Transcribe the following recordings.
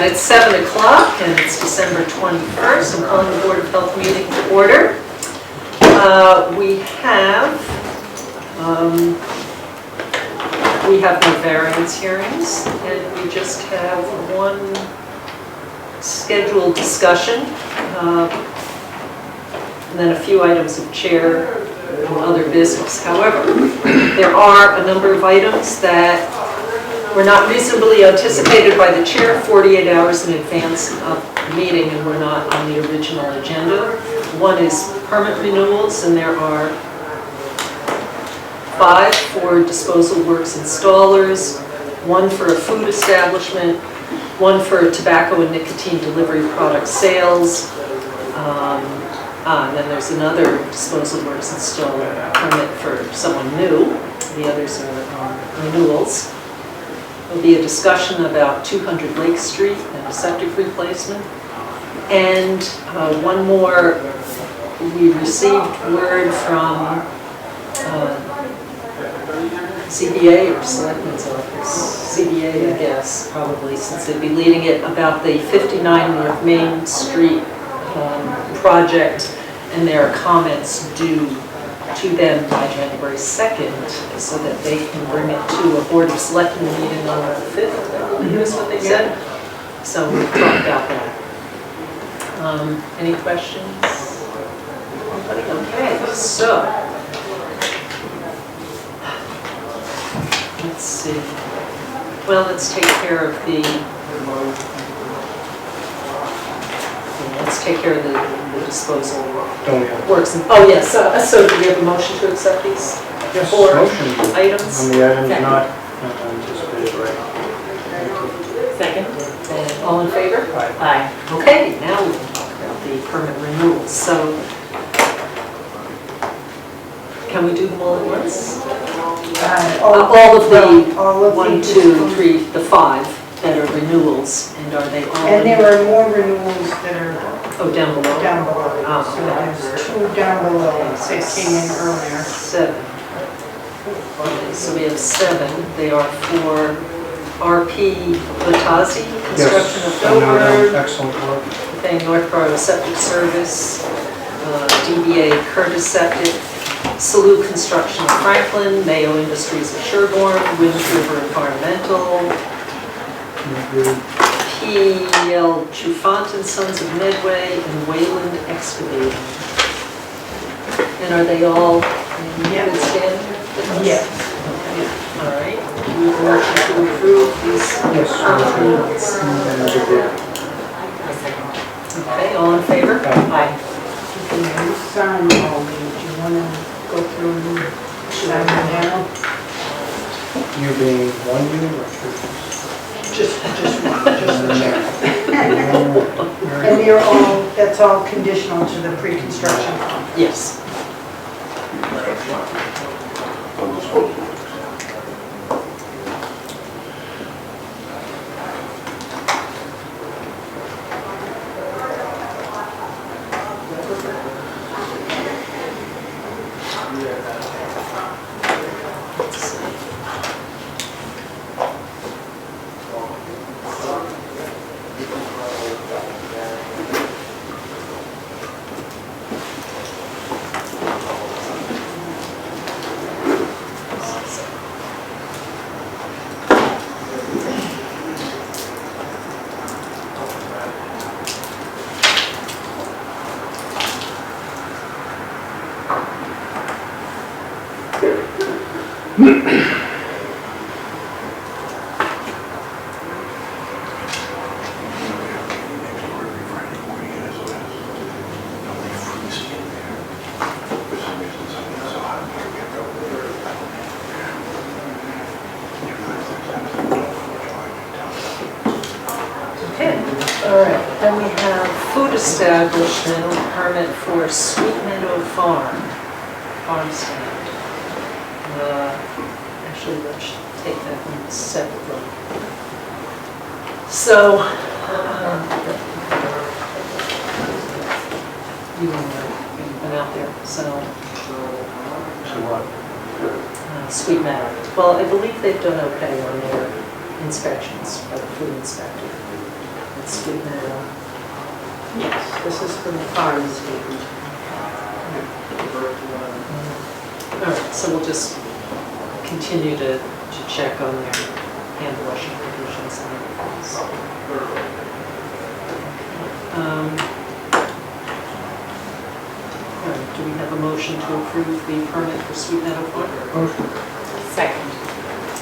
It's 7 o'clock and it's December 21st. I'm calling the Board of Health meeting to order. We have no variance hearings, and we just have one scheduled discussion, and then a few items of chair and other business. However, there are a number of items that were not reasonably anticipated by the chair 48 hours in advance of the meeting and were not on the original agenda. One is permit renewals, and there are 5 for disposal works installers, 1 for a food establishment, 1 for tobacco and nicotine delivery product sales, and then there's another disposal works installer permit for someone new. The others are renewals. There'll be a discussion about 200 Lake Street and a septic replacement. And one more, we received word from CBA or Selectmen's Office, CBA I guess, probably, since they'd be leading it, about the 59 North Main Street project, and there are comments due to them by January 2nd, so that they can bring it to a Board of Selectmen meeting on the 5th, I believe is what they said. So we'll talk about that. Any questions? Okay, so let's see. Well, let's take care of the disposal works. Oh yes. So do we have a motion to accept these? Yes, 4 motion items? on the items not anticipated, right? Second. And all in favor? Aye. Okay, now we can talk about the permit renewals. So, can we do them all at once? All of the 1, 2, 3, the 5 that are renewals, and are they all? And there are more renewals that are down below? down below. Oh, So there's 2 down below that came in earlier. 7. Okay, so we have 7. They are for RP Batazzi, construction of Dover. Excellent work. Okay, Northborough Septic Service, DBA Curtis Septic, Salou Construction of Franklin, Mayo Industries of Sherborn, Winds River Environmental, P.L. Chufant and Sons of Medway, and Wayland Excavating. And are they all in good standing? Yes. Okay, all right. We will motion to approve these Yes. renewals. Okay, all in favor? Aye. You sign all these. Do you want to go through and sign them down? You being one unit or two? Just the chair. And they're all, that's all conditional to the pre-construction. Yes. All right, then we have food establishment permit for Sweet Meadow Farm stand. Actually, let's take that one separately. So, you've been out there, so. So what? Sweet Meadow. Well, I believe they've done okay on their inspections by the food inspector. Sweet Meadow. Yes, this is for the farm statement. All right, so we'll just continue to check on their hand washing provisions and everything. So, all right, do we have a motion to approve the permit for Sweet Meadow Farm? Motion. Second.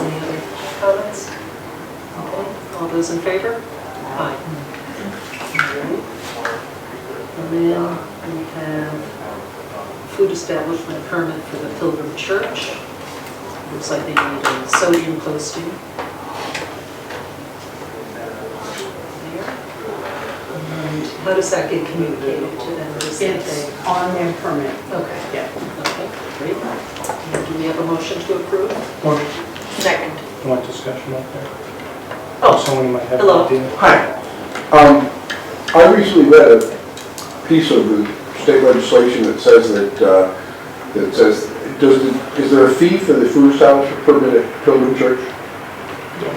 Any other comments? Okay, all those in favor? Aye. And then we have food establishment permit for the Pilgrim Church. Looks like they need a sodium posting. There. And how does that get communicated to them? Does that It's they- on their permit. Okay, Yeah. okay, great. And do we have a motion to approve? Motion. Second. You want discussion out there? Oh, Someone might have an hello. idea. Hi. I recently read a piece of the state legislation that says is there a fee for the food establishment permit at Pilgrim Church? Yes.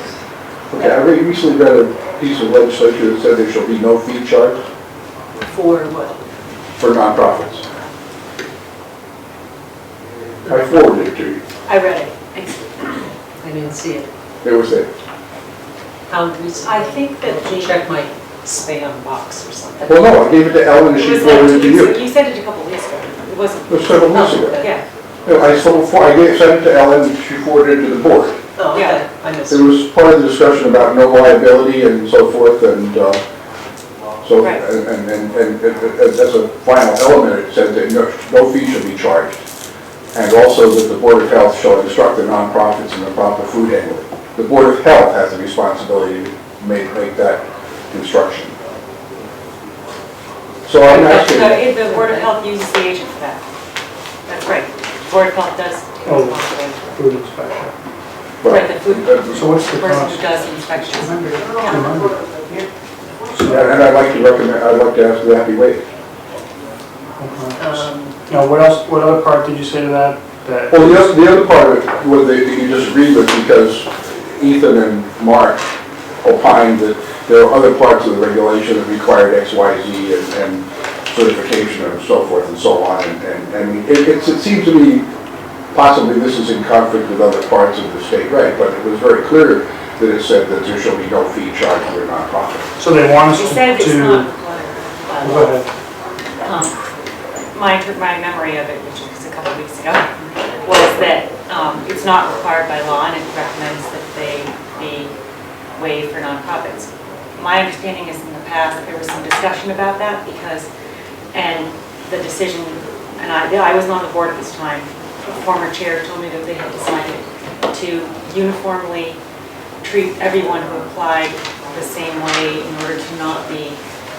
Okay, I recently read a piece of legislation that said there shall be no fee charged For what? for nonprofits. I forwarded it to you. I read it. Thanks. I didn't see it. It was there. How recent? I think that I'll check my spam box or something. Well, no, I gave it to Ellen and It she was forwarded it to you. you said it a couple of weeks ago. It wasn't, It was several months ago. yeah. No, I sent it to Ellen and she forwarded it to the board. Oh, okay, Yeah. I missed It it. was part of the discussion about no liability and so forth, and so, Right. and as a final element, it said that no fee shall be charged. And also that the Board of Health shall instruct the nonprofits in the proper food handling. The Board of Health has the responsibility to make that instruction. So I'm asking, The Board of Health uses the agent for that. That's right. Board of Health does take Oh. responsibility. Food inspection. Right, the food, So what's the the person who cost? does the inspections. 200. and I'd like to ask that be waived. Okay. Now, what else, what other part did you say to that? That Well, the other part of it was that you disagreed with because Ethan and Mark opined that there are other parts of the regulation that required X, Y, Z and certification and so forth and so on. And it seems to me possibly this is in conflict with other parts of the state reg, but it was very clear that it said that there shall be no fee charged for a nonprofit. So they want us They to... said it's not required by Go law. ahead. My memory of it, which was a couple of weeks ago, was that it's not required by law and it recommends that they be waived for nonprofits. My understanding is in the past, there was some discussion about that and the decision, and I wasn't on the board at this time, the former chair told me that they had decided to uniformly treat everyone who applied the same way in order to not be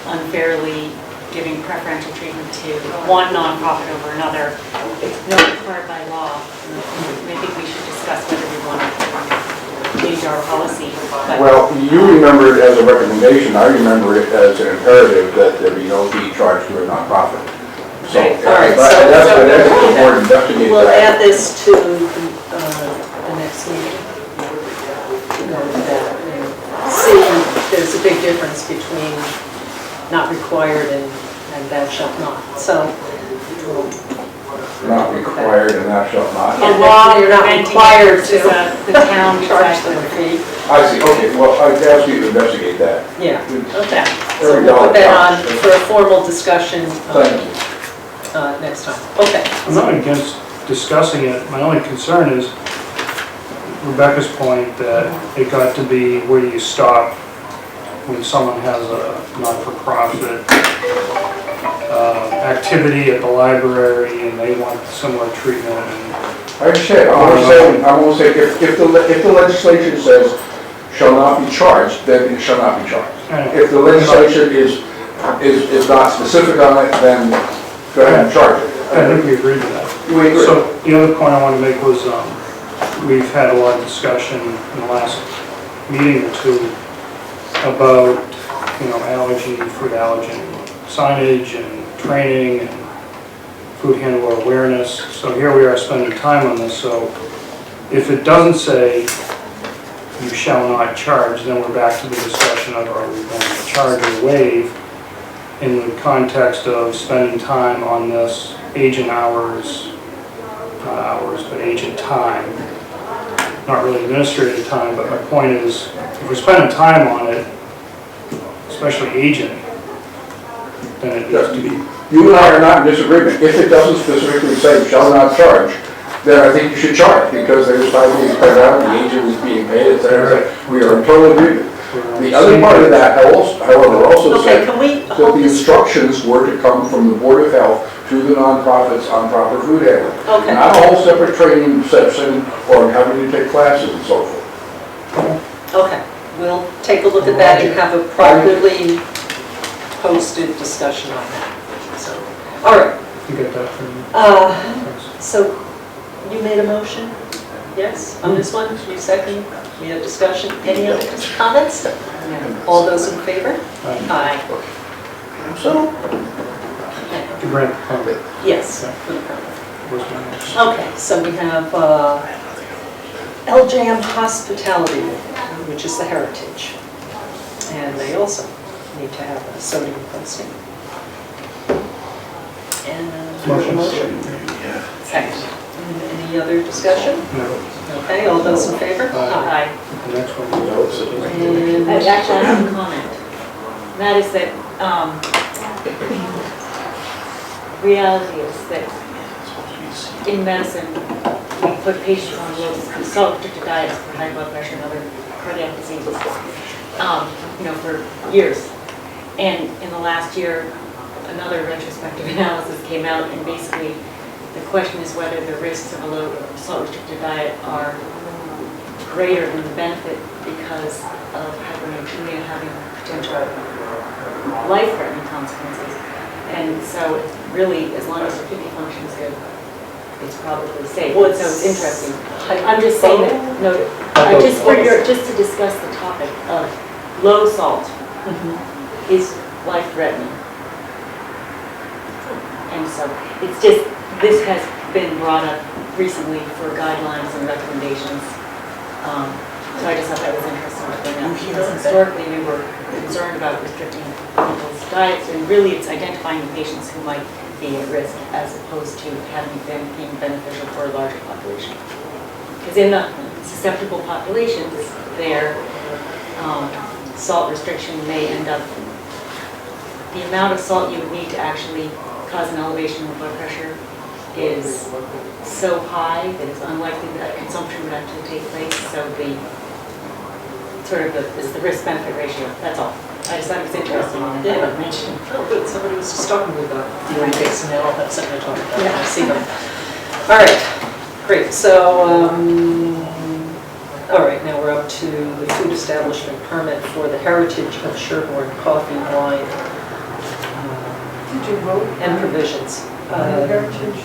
unfairly giving preferential treatment to one nonprofit over another. It's not required by law. I think we should discuss whether we want to change our policy. But Well, you remember it as a recommendation, I remember it as an imperative that there be no fee charged to a nonprofit. So, Right. All right, I'd ask the board to investigate We'll that. add this to the next meeting. Note that, and see, there's a big difference between not required and thou shalt not. So, Not required and thou shalt not. a law You're not preventing required it to versus the town charge decides them a fee. I see, okay, well, I'd ask you to investigate that. Yeah, okay. So Very we'll put that on delicate. for a formal discussion Thank you. next time. Okay. I'm not against discussing it. My only concern is Rebecca's point that it got to be where do you stop when someone has a not-for-profit activity at the library and they want similar treatment. And I understand, I'm gonna say, if the legislation says shall not be charged, then it shall not be charged. If the legislation is not specific on it, then go ahead and charge it. I think we agreed to that. We agree. So the other point I wanted to make was we've had a lot of discussion in the last meeting or two about, allergy, food allergen signage and training and food handler awareness. So here we are spending time on this. So if it doesn't say you shall not charge, then we're back to the discussion of are we going to charge or waive in the context of spending time on this agent hours, not hours, but agent time. Not really administrative time, but my point is, if we're spending time on it, especially agent, then it needs to be. You and I are not in disagreement. If it doesn't specifically say shall not charge, then I think you should charge, because there's time being spent out, the agent is being paid, et cetera, et cetera. We are in total agreement. The other part of that, however, also Okay, said can we that hold the this? instructions were to come from the Board of Health to the nonprofits on proper food handling. Okay. Not a whole separate training session or having to take classes and so forth. Okay, we'll take a look at that and have a properly posted discussion on that. So, all right. You get that from me? Thanks. So you made a motion? Yes, on this one? You second? We have discussion? Any other comments? All those in favor? Aye. So, To grant the permit. Yes, for the permit. Was my motion. Okay, so we have LJM Hospitality, which is the Heritage. And they also need to have a sodium posting. And Motion. second. Any other discussion? No. Okay, all those in favor? Aye. The next one is And Actually, I have a comment. That is that, reality is that in medicine, we put patients on low salt-restricted diets for high blood pressure and other cardiac diseases, for years. And in the last year, another retrospective analysis came out, and basically the question is whether the risks of a low salt-restricted diet are greater than the benefit because of hypernatremia having potential life-threatening consequences. And so really, as long as your kidney function is good, it's probably safe. So it's interesting. I'm just saying that, just to discuss the topic of low salt is life-threatening. And so it's just, this has been brought up recently for guidelines and recommendations. So I just thought that was interesting to bring up. Because historically, we were concerned about restricting people's diets, and really it's identifying the patients who might be at risk as opposed to having them being beneficial for a larger population. Because in the susceptible populations, their salt restriction may end up, the amount of salt you would need to actually cause an elevation in blood pressure is so high that it's unlikely that consumption would actually take place. So the is the risk-benefit ratio. That's all. I just thought it was interesting and I would mention. Oh, good, somebody was just talking about the Olympics and they all have something to talk about. I see them. All right, great. So, all right, now we're up to the food establishment permit for the Heritage of Sherborn Coffee, Wine, Did you vote? and provisions. Heritage?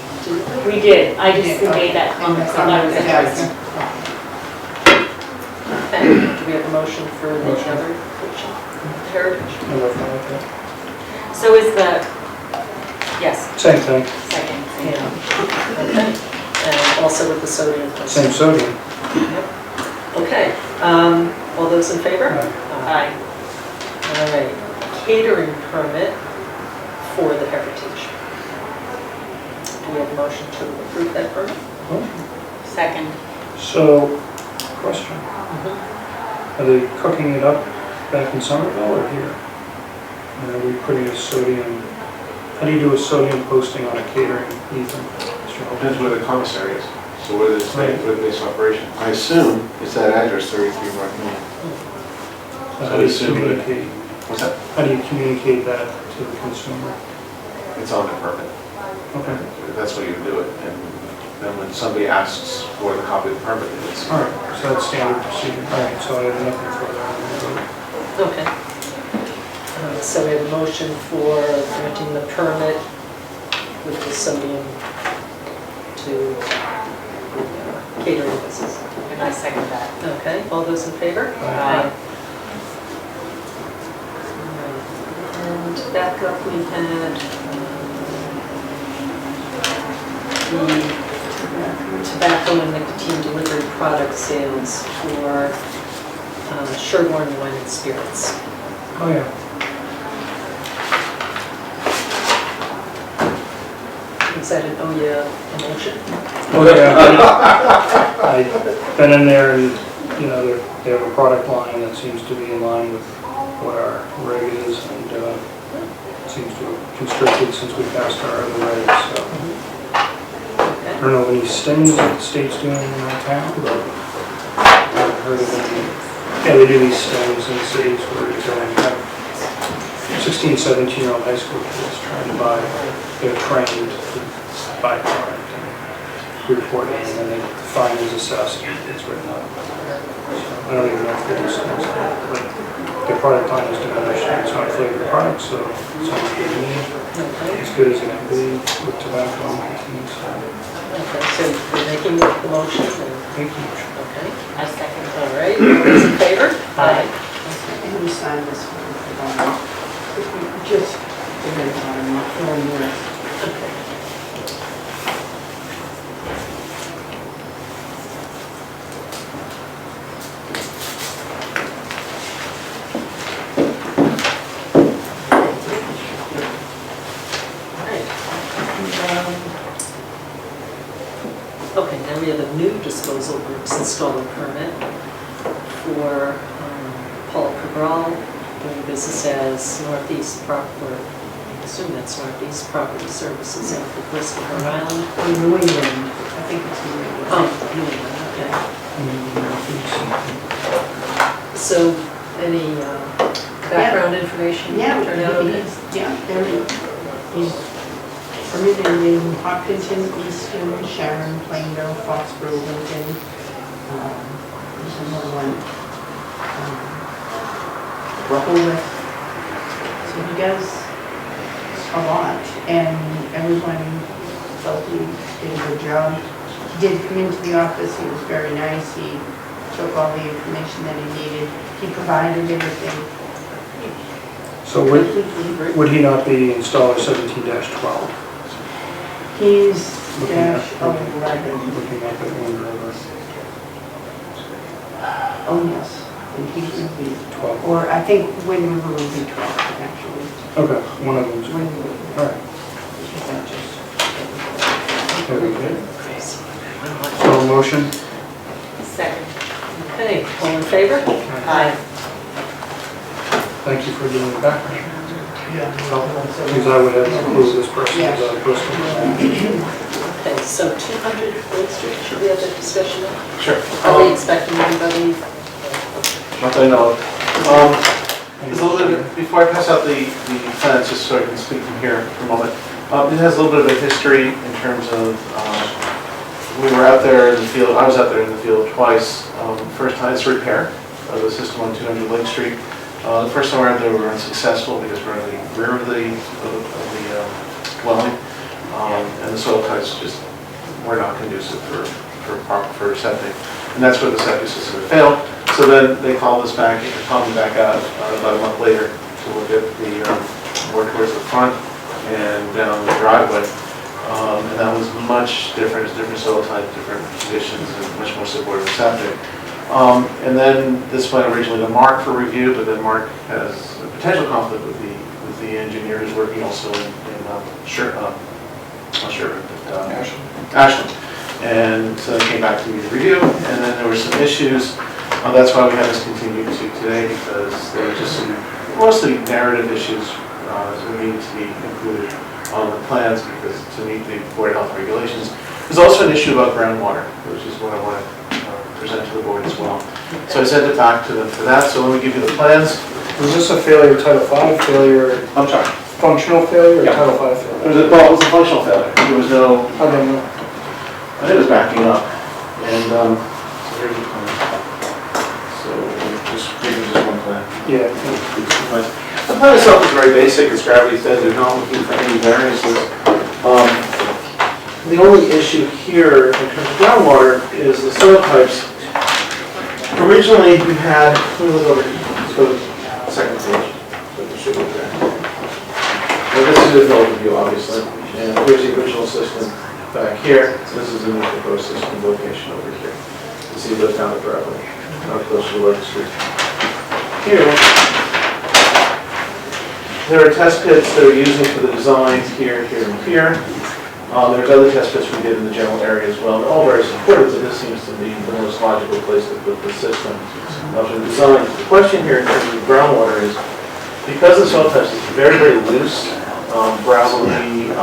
We did. I just made that comment, so that was interesting. Okay, do we have a motion for the other provision? Heritage? So is the, yes, Same thing, second. Yeah. Okay, and also with the sodium. same sodium. Okay, all those in favor? Aye. Aye. All right, catering permit for the Heritage. Do we have a motion to approve that permit? Second. So, question, are they cooking it up back in Somerville or here? And are we putting a sodium, how do you do a sodium posting on a catering, Ethan? Depends where the commissary is. So where it's where this operation. I assume it's that address, 33 North Main. How do you assume that- communicate, What's that? how do you communicate that to the consumer? It's on the permit. Okay, That's what you do it. And then when somebody asks for the copy of the permit, it's all right, so that's standard procedure. All right, so I have nothing further on that. Okay. So we have a motion for granting the permit with the sodium to catering business. And I second that. Okay, all those in favor? Aye. And back up, we had the tobacco and nicotine delivery product sales for Sherborn Wine and Spirits. Oh, yeah. Is that an oh yeah emotion? Oh, yeah. I've been in there and, you know, they have a product line that seems to be in line with what our reg is, and it seems to have constricted since we passed our other regs, so. I don't know of any stings that the state's doing in our town, but I've heard of any. Yeah, they do these stings in cities where you go and have 16, 17-year-old high school kids trying to buy, they're trained to buy product and report it, and then the fine is assessed and it's written up. So I don't even know if they do stings, but the product line is diminished, and it's not flavored product, so it's not good to me. As good as it can be with tobacco and nicotine, so. Okay, so you're making the motion and, Thank you. okay, I second. all right, all those in favor? Aye. And we sign this one. Just, the red line, not four minutes. Okay. Okay, now we have a new disposal works installer permit for Paul Cabral, doing business as Northeast Property, I assume that's Northeast Property Services out of Bristol, Rhode Island. Or New England, I think it's New England. Oh, New England, okay. So, any background information Yeah, turned out okay? he's permitted in Hopkinton, Easton, Sharon, Plainville, Foxborough, Lincoln. There's another one. Rehoboth. So he does a lot, and everyone felt he did a good job. He did come into the office, he was very nice, he took all the information that he needed, he provided everything. So would he not be installer 17-12? He's Looking at- dash 11. Looking up at Wind River, Oh, yes. And he would be, 12. or I think Wind River would be 12, actually. Okay, one of them's, Wind River. all right. That just- Very good. So motion? Second. Okay, all in favor? Aye. Thank you for doing the background. Yeah. Because I would have to prove this person is out of Bristol. Okay, so 200 Wood Street, should we have that discussion now? Sure. Are we expecting anybody? Not that I know of. There's a little bit, before I pass out the plans, just so I can speak from here for a moment. It has a little bit of a history in terms of, we were out there in the field, I was out there in the field twice. First time, it's a repair of the system on 200 Lake Street. The first time we were out there, we were unsuccessful because we're in the rear of the dwelling. And the soil types just were not conducive for septic. And that's where the septic system had failed. So then they called me back out about a month later to look at the, more towards the front and down the driveway. And that was much different, it's different soil type, different conditions, and much more supportive of septic. And then this went originally to Mark for review, but then Mark has a potential conflict with the engineer who's working also in Ashland. And so they came back to me to review, and then there were some issues. That's why we had this continued to today, because there were just some mostly narrative issues that needed to be included on the plans because to meet the Board of Health regulations. There's also an issue about groundwater, which is what I want to present to the board as well. So I sent it back to them for that, so let me give you the plans. Was this a failure, Title V failure, I'm sorry. functional failure, or Yeah. Title V It failure? was a functional failure. There was no, I don't know. I think it was backing up. And so here's the plan. So just give you just one plan. Yeah. The plan itself is very basic, it's gravity fed, they're not looking for any variances. The only issue here in terms of groundwater is the soil types. Originally, we had, let me look over here, let's go to the second page. So it should look there. Well, this is an overview, obviously, and here's the original system back here. This is the new proposed system location over here. You see it goes down the driveway, not close to the Lake Street. here, there are test pits that are using for the design here, here, and here. There's other test pits we did in the general area as well. They're all very supportive, but this seems to be the most logical place to put the system of the design. The question here in terms of groundwater is, because the soil test is very, very loose, gravelly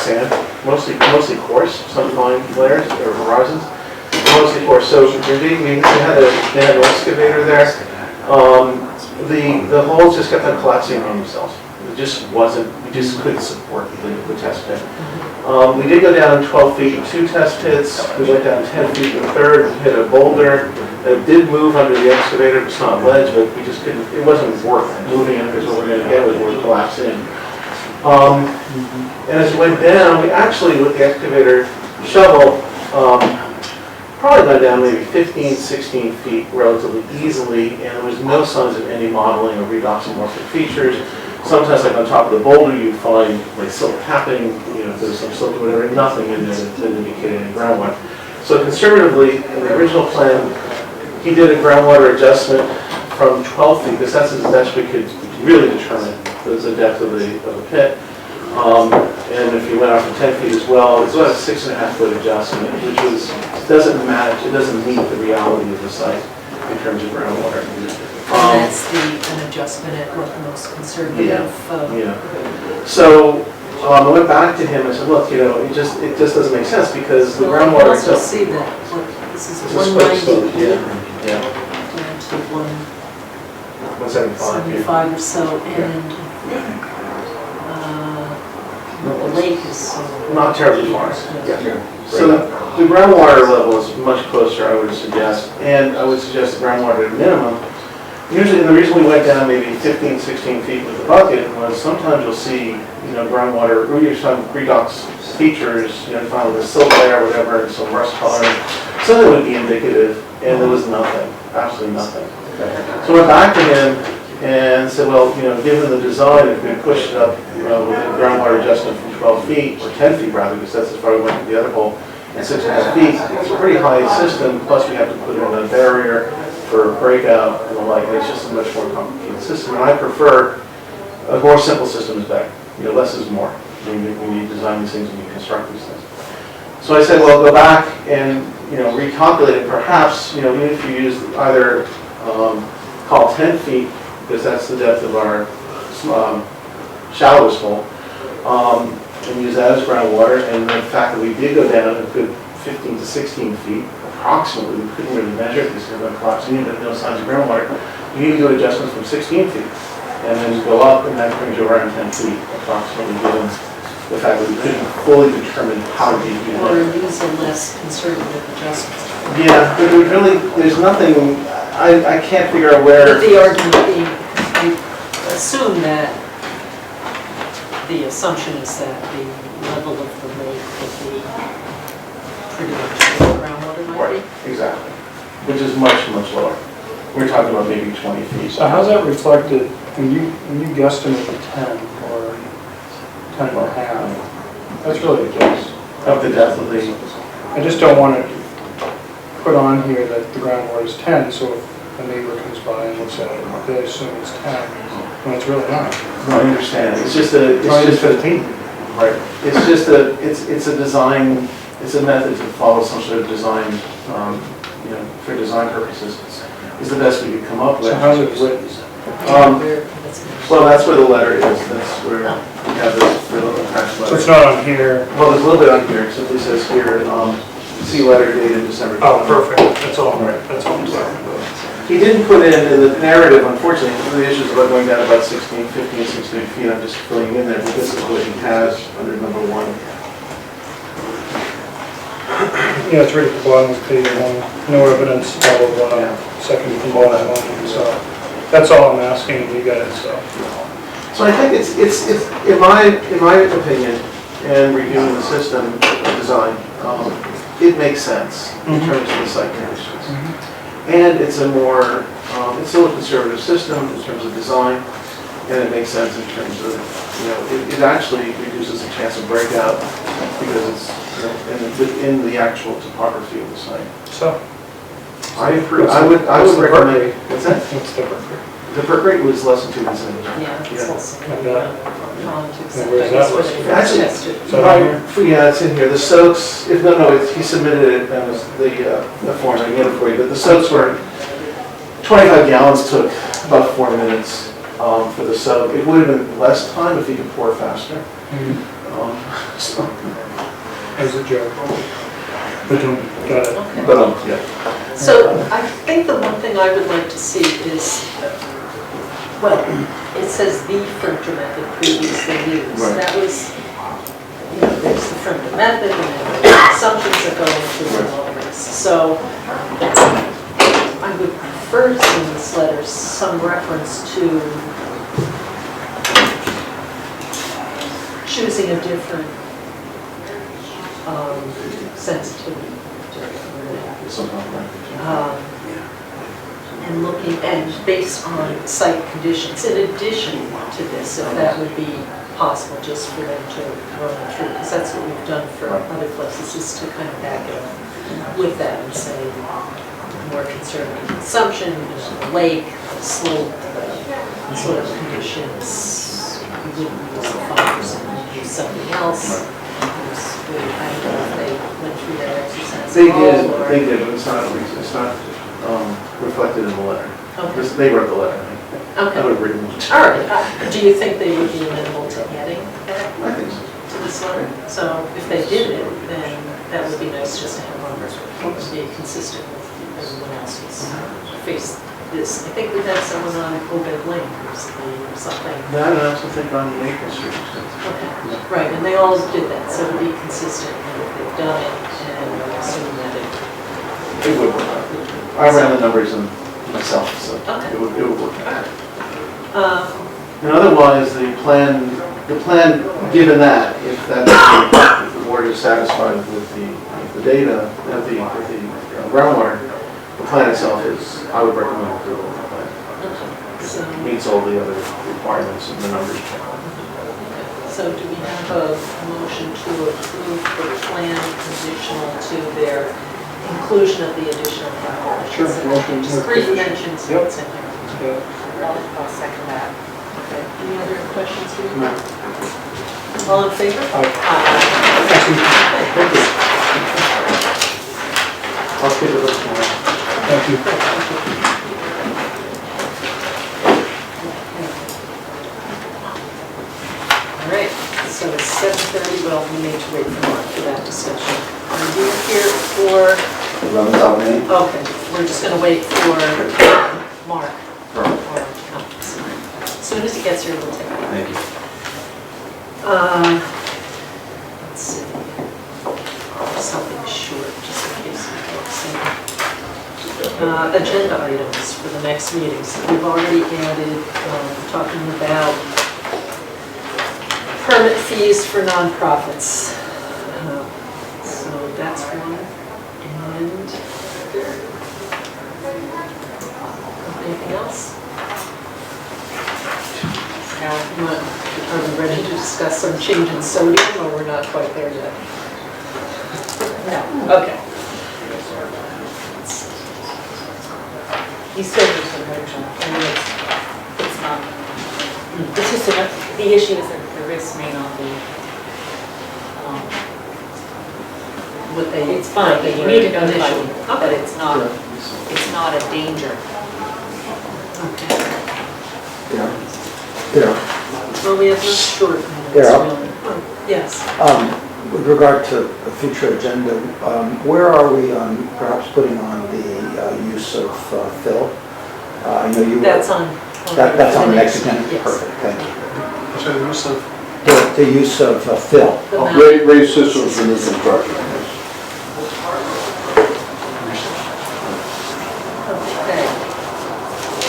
sand, mostly coarse, some fine layers or horizons, mostly coarse. So they had an excavator there. The holes just kept on collapsing on themselves. It just wasn't, we just couldn't support the test pit. We did go down 12 feet in 2 test pits. We went down 10 feet in the third, hit a boulder. It did move under the excavator, it's not ledge, but we just couldn't, it wasn't worth moving it because what we're going to get was we're collapse in. And as we went down, we actually, with the excavator shovel, probably got down maybe 15, 16 feet relatively easily, and there was no signs of any modeling or redoxymorphic features. Sometimes, like on top of the boulder, you'd find like silt tapping, you know, if there's some silt or whatever, nothing in there that indicated any groundwater. So conservatively, in the original plan, he did a groundwater adjustment from 12 feet, because that's as best we could really determine the depth of the pit. And if you went out to 10 feet as well, it's about a 6.5 foot adjustment, which doesn't match, it doesn't meet the reality of the site in terms of groundwater. And that's an adjustment at what the most conservative. Yeah. So I went back to him and said, look, you know, it just doesn't make sense because the Well, groundwater also itself. see that, look, this is It's a split slope, 190 yeah. down to 175. 175 or so, and the lake is Not terribly far. Yeah. So the groundwater level is much closer, I would suggest, and I would suggest the groundwater at a minimum. Usually, and the reason we went down maybe 15, 16 feet with the bucket was sometimes you'll see, you know, groundwater, or you'll find redox features, you know, you find with a silt layer or whatever, and some rust coloring. Something would be indicative, and there was nothing, absolutely nothing. So I went back to him and said, well, you know, given the design, if we pushed it up with a groundwater adjustment from 12 feet, or 10 feet rather, because that's as far as we went to the other hole, and 6.5 feet, it's a pretty high system, plus we have to put in a barrier for breakout and the like, and it's just a much more complicated system. And I prefer a more simple system is better. You know, less is more. When you design these things and you construct these things. So I said, well, go back and, you know, recalculate it. Perhaps, you know, even if you use either call 10 feet, because that's the depth of our shallowest hole, and use that as groundwater. And the fact that we did go down a good 15 to 16 feet, approximately, we couldn't really measure it because we're collapsing in, but no signs of groundwater. You need to do adjustments from 16 feet, and then go up, and that brings you around 10 feet, approximately, given the fact that we couldn't fully determine how deep you or went. use a less conservative adjustment. Yeah, but there's nothing, I can't figure out where. But the argument being, I assume that the assumption is that the level of the lake will be pretty much where the groundwater might Right, be. exactly, which is much, much lower. We're talking about maybe 20 feet. So how's that reflected when you guesstimate the 10 or 10 and a half? That's really a guess. Of the depth of the, I just don't want to put on here that the groundwater is 10, so if a neighbor comes by and looks at it, they assume it's 10, when it's really not. I understand, it's just It's just 15. Right, it's just it's a design, it's a method to follow some sort of design, you know, for design purposes, is the best we could come up with. So how's it written? Well, that's where the letter is, that's where we have the little attached So letter. it's not on here. Well, there's a little bit on here, it simply says here, see letter dated December 20. Oh, perfect, that's all, that's all I'm talking about. He didn't put in the narrative, unfortunately, one of the issues about going down about 15, 16 feet, I'm just filling in there, but this is what he has under number 1. Yeah, it's right at the bottom of page 1, no evidence of second component line, so that's all I'm asking, you guys, so. So I think it's in my opinion, and reviewing the system design, it makes sense in terms of the site conditions. And it's a more, it's still a conservative system in terms of design, and it makes sense in terms of, you know, it actually reduces the chance of breakout because it's, you know, within the actual topography of the site. So I approve, I would What's the recommend, what's that? What's the perk? The perk rate was less than 2 percent. Yeah, it's Yeah. also Like that. drawn to accept, And where's I guess, that what listed? they Actually, suggested. So down here? Yeah, it's in here. The soaks, if, no, he submitted it as the form, I can get it for you, but the soaks were, 25 gallons took about 4 minutes for the soak. It would have been less time if you could pour faster. So, As a joke. But got it. Okay. but, yeah. So I think the one thing I would like to see is, well, it says the filter method previously used. Right. That was, you know, there's the filter method and then the assumptions that go into it and all this. So I would prefer to see in this letter some reference to choosing a different sensitivity. And looking, and based on site conditions, in addition to this, if that would be possible, just for them to run through, because that's what we've done for other places, is to kind of back it up with that and say, more conservative consumption, the lake, the slope, the sort of conditions, we wouldn't use the 5%, we'd use something else. I don't know if they went through that exercise They at all, did, or- they did, but it's not reflected in the letter. Okay. They wrote the letter. I Okay. would have written it. All right, do you think they would be amenable to adding that I think so. to this letter? So if they did it, then that would be nice just to have on record, to be consistent with everyone else who's faced this. I think we had someone on Obed Lane recently or something. That and I also think on Maple Street. Okay, right, and they all did that, so to be consistent, and if they've done it, and assume that It would work out. I ran the numbers in myself, so Okay. it would work out. Um, And otherwise, the plan, given that, if the board is satisfied with the data, with the groundwater, the plan itself is, I would recommend approval of the plan. so, It meets all the other requirements and the numbers. so do we have a motion to approve the plan conditional to their inclusion of the additional calculations? Sure, motion to Just brief approve. mentions, Yep. what's in there. I'll second that. Okay, any other questions for you? No. All in favor? Aye. Aye. Thank you. I'll keep it up tomorrow. Thank you. All right, so it's 7:30, well, we need to wait for Mark for that discussion. Are you here for, okay, we're just gonna wait for Mark. Or to come. As soon as he gets here, we'll take it. Thank you. Let's see. Something short, just in case you folks see. Agenda items for the next meeting. So we've already added, talking about permit fees for nonprofits. So that's one. And anything else? Are we ready to discuss some change in sodium, or we're not quite there yet? No. Okay. You still do some correction, I mean, it's not, it's just, the issue is that the risks may not be, What they. it's fine, you need to notify initially. them, but it's not a danger. Okay. Yeah, Well, we have no short minutes, Yeah. really. Oh, yes. with regard to the future agenda, where are we on perhaps putting on the use of fill? I know you. That's on. That's on the next agenda? Yes. Perfect, thank you. So the use of, The use of fill. The mountain. Raised systems for new construction. Okay.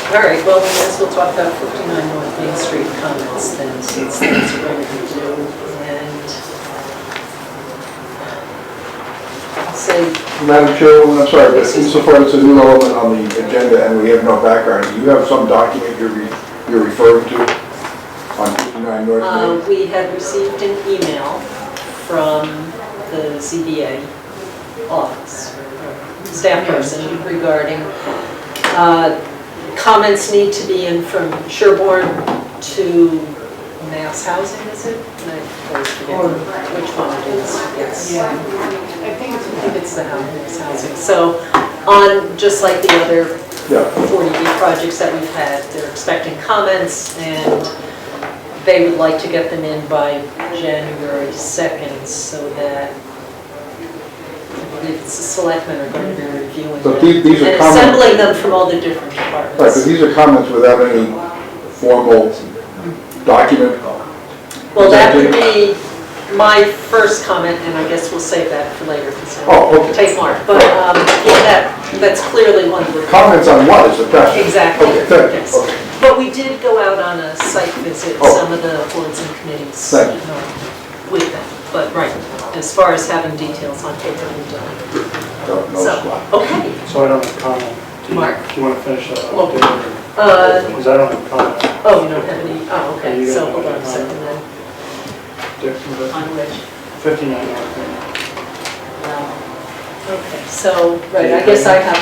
All right, well, we might as well talk about 59 North Main Street comments then, since that's what we're going to do. And I'll say, Madam Chairwoman, I'm sorry, but insofar as it's a new element on the agenda and we have no background, do you have some document you're referring to on 59 North Main? we had received an email from the ZBA office, staff person regarding, comments need to be in from Sherborn to Mass Housing, is it? And I always forget which one it is. It's- Yeah, I think it's. I think it's the Mass Housing. So on, just like the other Yeah. 40B projects that we've had, they're expecting comments, and they would like to get them in by January 2nd, so that I believe it's the selectmen are going to be reviewing So them these are and comments. assembling them from all the different Right, but departments. these are comments without any formal document. Well, that would be my first comment, and I guess we'll save that for later, because Oh, it'll okay. take Mark. But yeah, that's clearly one of the... Comments on what is the question? Exactly, Okay, thank you. yes. Okay. But we did go out on a site visit, Oh. some of the boards and committees Thank you. with them. But right, as far as having details on paper, we've done. Don't know So, squat. okay. So I don't have comment. Mark? Do you want to finish that? Well, Because I don't have comment. Oh, you don't have any, oh, okay, You so don't hold have on a any second then. On which? 59, North Main. Okay, so, right, I guess I have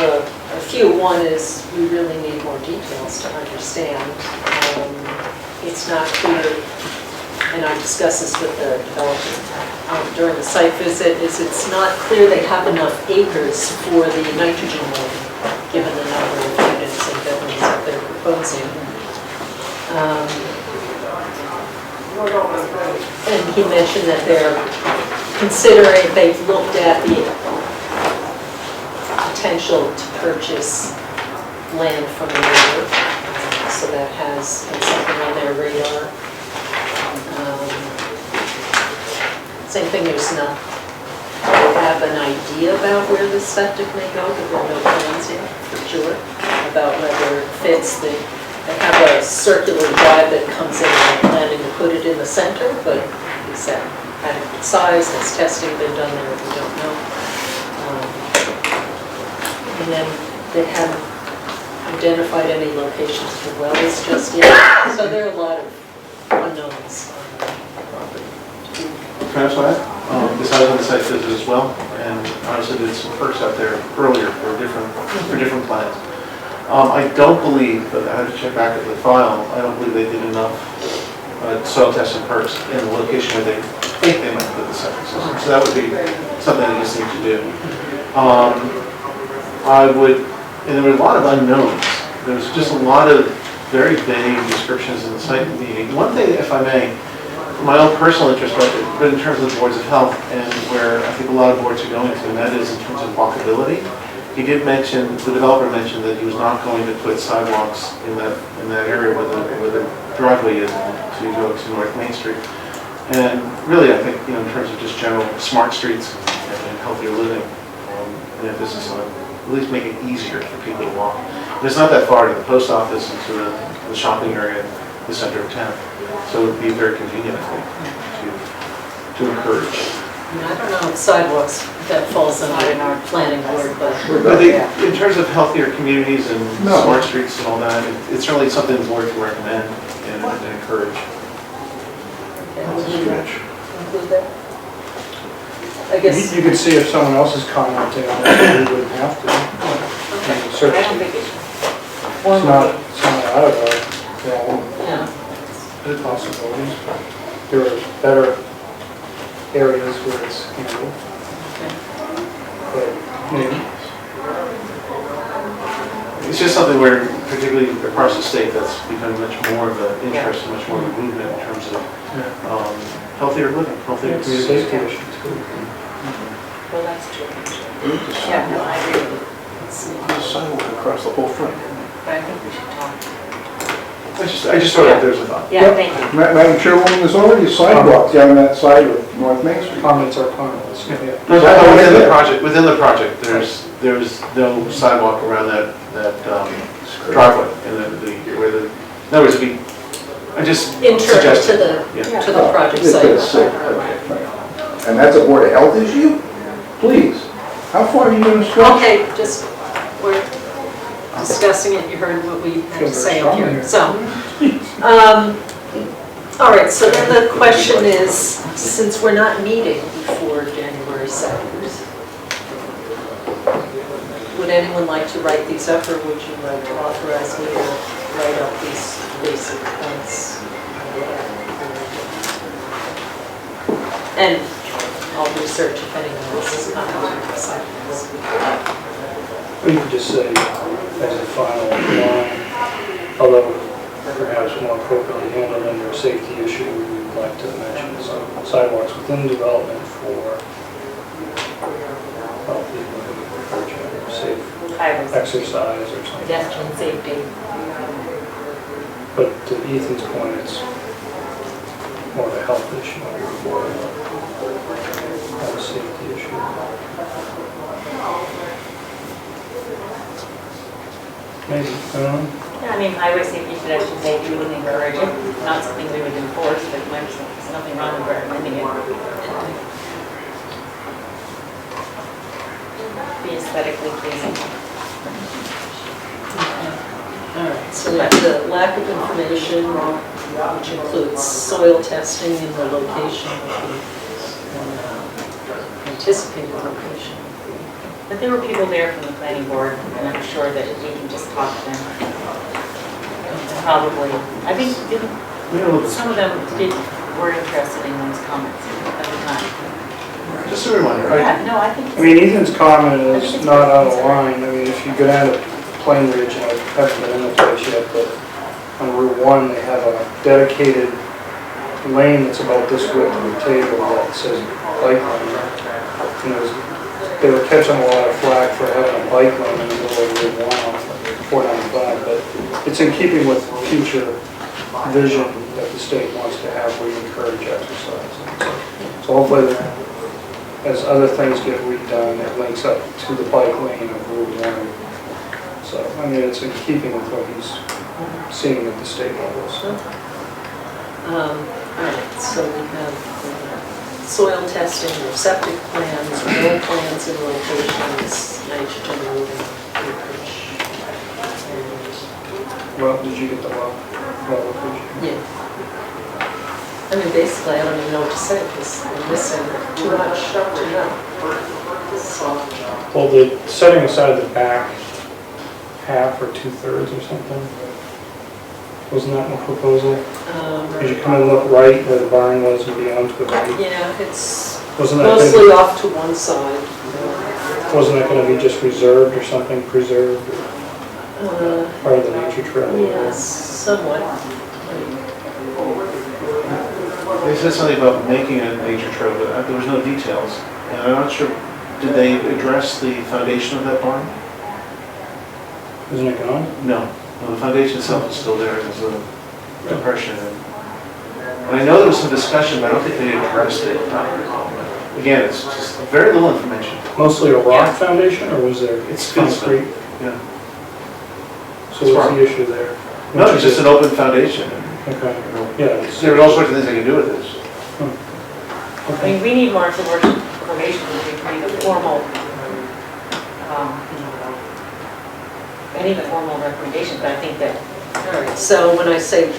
a few. One is we really need more details to understand. It's not clear, and I discussed this with the developer during the site visit, is it's not clear they have enough acres for the nitrogen loading, given the number of units and buildings that they're proposing. And he mentioned that they're considering, they've looked at the potential to purchase land from the river, so that has been something on their radar. Same thing, there's not, they have an idea about where the septic may go, but there are no plans yet, for sure, about whether it fits. They have a circular drive that comes in, and they're planning to put it in the center, but is that adequate size? Has testing been done there? We don't know. And then they haven't identified any locations for wells just yet, so there are a lot of unknowns on the property. Can I also add? This I was on the site visit as well, and honestly did some perks out there earlier for different plans. I don't believe, but I had to check back at the file, I don't believe they did enough soil tests and perks in the location where they think they might put the septic system. So that would be something they just need to do. And there were a lot of unknowns. There was just a lot of very vague descriptions in the site meeting. One thing, if I may, my own personal interest, but in terms of the boards of health, and where I think a lot of boards are going to, and that is in terms of walkability. He did mention, the developer mentioned that he was not going to put sidewalks in that area where the driveway is to go to North Main Street. And really, I think, in terms of just general smart streets and healthier living, and if this is at least make it easier for people to walk. And it's not that far to the post office and to the shopping area, the center of town. So it would be very convenient, I think, to encourage. I don't know if sidewalks, that falls under our planning board, but. I think in terms of healthier communities and No. smart streets and all that, it's certainly something the board can recommend and encourage. Include that? I guess, You could see if someone else is commenting on it, we wouldn't have to. I don't think it's It's not out of our realm. yeah. The possibilities, but there are better areas where it's handled. But maybe. It's just something where, particularly across the state, that's becoming much more of an interest and much more of a movement in terms of healthier living, healthier It's communities. safety issues too. Well, that's true. Yeah, no, I agree with you. Sidewalk across the whole front. But I think we should talk. I just thought that there's a thought. Yeah, thank you. Madam Chairwoman, there's already a sidewalk down that side of North Main Street. Comments are comments, yeah. Within the project, there's no sidewalk around that driveway, and where the, in other words, it'd be, I just Internal to suggested. the, Yeah. to the project It's site. sick, okay, right. And that's a Board of Health issue? Please, how far are you going to stretch? Okay, just, we're discussing it, you heard what we had to say up here, so. All right, so then the question is, since we're not meeting before January 2nd, would anyone like to write these up, or would you like to authorize me to write up these basic points? And I'll research if anyone else is not going to decide this. Or you could just say, as a final line, although perhaps more appropriately handled under a safety issue, we would like to mention some sidewalks within development for healthy, safe Highways, exercise or something. pedestrian safety. But to Ethan's point, it's more of a health issue before a safety issue. Maybe, I don't know. Yeah, I mean, highway safety, pedestrian safety, we wouldn't encourage it, not something we would enforce, but there's nothing wrong with recommending it. Be aesthetically pleasing. All right, so the lack of information, which includes soil testing and the location of the anticipated location. But there were people there from the planning board, and I'm sure that we can just talk to them. Probably, I think some of them were interested in those comments at the time. Just a reminder, Yeah, no, I think. I mean, Ethan's comment is not out of line. I mean, if you go down to Plain Ridge, and I haven't been in the place yet, but on Route 1, they have a dedicated lane that's about this width of the table that says bike lane. And they were catching a lot of flack for having a bike lane in the middle of Route 1 on 495, but it's in keeping with future vision that the state wants to have where you encourage exercise. So hopefully, as other things get redone, it links up to the bike lane of Route 1. So, I mean, it's in keeping with what he's seeing at the state level. So. All right, so we have soil testing, or septic plans, road plans and locations, nitrogen loading, acreage. Well, did you get the well location? Yeah. I mean, basically, I don't even know what to say, because we're missing too much to know. So, Well, the setting aside the back half or 2/3 or something, wasn't that the proposal? As you come and look right where the barn was and beyond to the right, yeah, it's wasn't that mostly off to one side. wasn't that going to be just reserved or something, preserved, or part of the nature trail? Yes, somewhat. they said something about making a nature trail, but there was no details. And I'm not sure, did they address the foundation of that barn? Isn't it gone? No, the foundation itself is still there, there's a depression. And I know there was some discussion, but I don't think they addressed it. Again, it's just very little information. Mostly a rock foundation, or was there It's concrete? Yeah. So what's the issue there? No, it's just an open foundation. Okay, yeah. There are all sorts of things they can do with this. I mean, we need more information before we can make a formal, any formal recommendation, but I think that. All right, so when I say,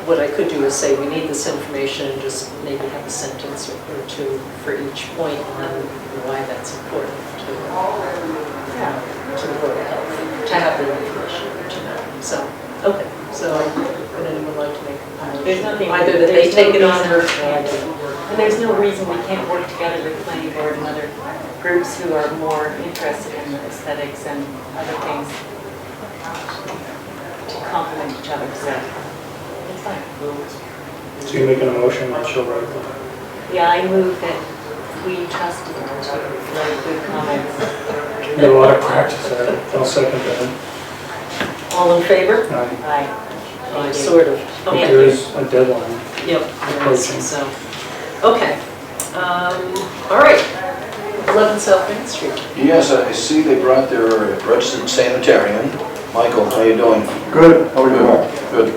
what I could do is say, we need this information, and just maybe have a sentence or two for each point, and then why that's important to the Board of Health, to have the information to know. So, okay, so would anyone like to make a motion? There's nothing. Either that they take it on or. And there's no reason we can't work together with planning board and other groups who are more interested in aesthetics and other things to complement each other, so it's fine. So you're making a motion, and she'll write it. Yeah, I move that we trust you to write good comments. You got a lot of practice at it. I'll second that. All in favor? Aye. Sort of. But Okay. there is a deadline. Yep, there is, so, okay. All right, 11 South Main Street. Yes, I see they brought their registered sanitarian. Michael, how you doing? Good. How are you doing? Good.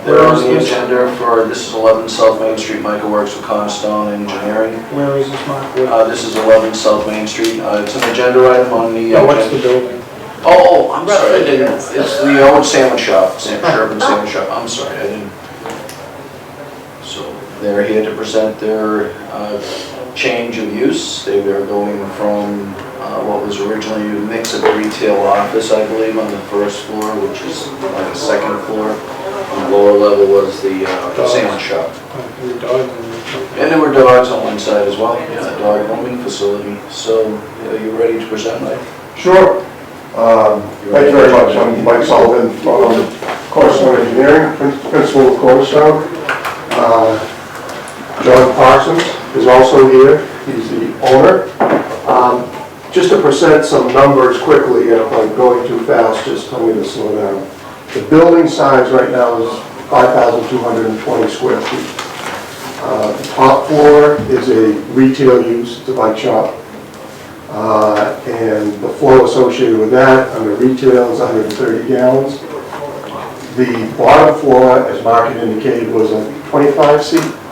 They're on the agenda for, this is 11 South Main Street. Michael works with Cornerstone Engineering. Where is this, Mark? This is 11 South Main Street. It's an agenda item on the... Yeah, what's the building? Oh, I'm sorry, I didn't, it's the old sandwich shop, Sherborn Sandwich Shop. I'm sorry, I didn't. So they're here to present their change of use. They are going from what was originally a mix of retail office, I believe, on the first floor, which is like a second floor. On the lower level was the sandwich shop. Your dog. And there were dogs on one side as well, yeah, a dog grooming facility. So, are you ready to present, Mike? Sure. Thank you very much. I'm Mike Sullivan from Cornerstone Engineering, principal of Cornerstone. John Parsons is also here. He's the owner. Just to present some numbers quickly, and if I'm going too fast, just tell me to slow down. The building size right now is 5,220 square feet. The top floor is a retail use, it's a bike shop. And the flow associated with that under retail is 130 gallons. The bottom floor, as Mark had indicated, was a 25-seat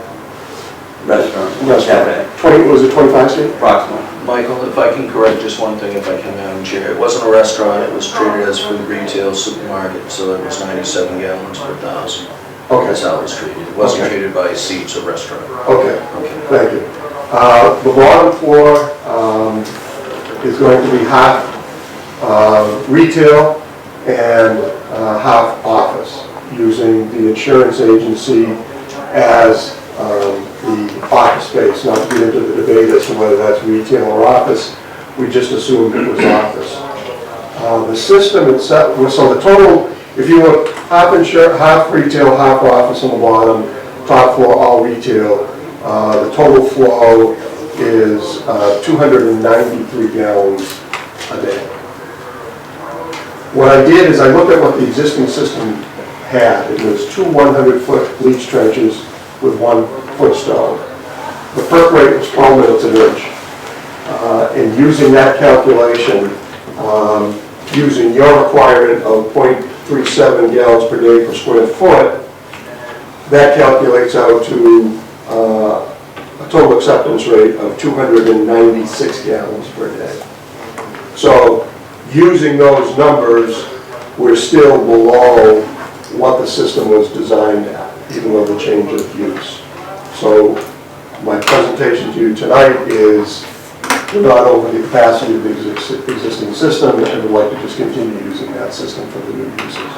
Restaurant. restaurant. Was it 25 seat? Approximately. Michael, if I can correct just one thing, if I can, Madam Chair. It wasn't a restaurant, it was treated as food retail supermarket, so it was 97 gallons per thousand. Okay. That's how it was treated. It wasn't Okay. treated by seats or restaurant. Okay, Okay. thank you. The bottom floor is going to be half retail and half office, using the insurance agency as the office space. Not to get into the debate as to whether that's retail or office, we just assumed it was office. The system itself, so the total, if you look, half retail, half office on the bottom, top floor all retail, the total flow is 293 gallons a day. What I did is I looked at what the existing system had. It was two 100-foot bleach trenches with 1 foot stone. The perk rate was 12 minutes an inch. And using that calculation, using your requirement of 0.37 gallons per day per square foot, that calculates out to a total acceptance rate of 296 gallons per day. So using those numbers, we're still below what the system was designed at, even though the change of use. So my presentation to you tonight is we're not over the capacity of the existing system, and would like to just continue using that system for the new uses.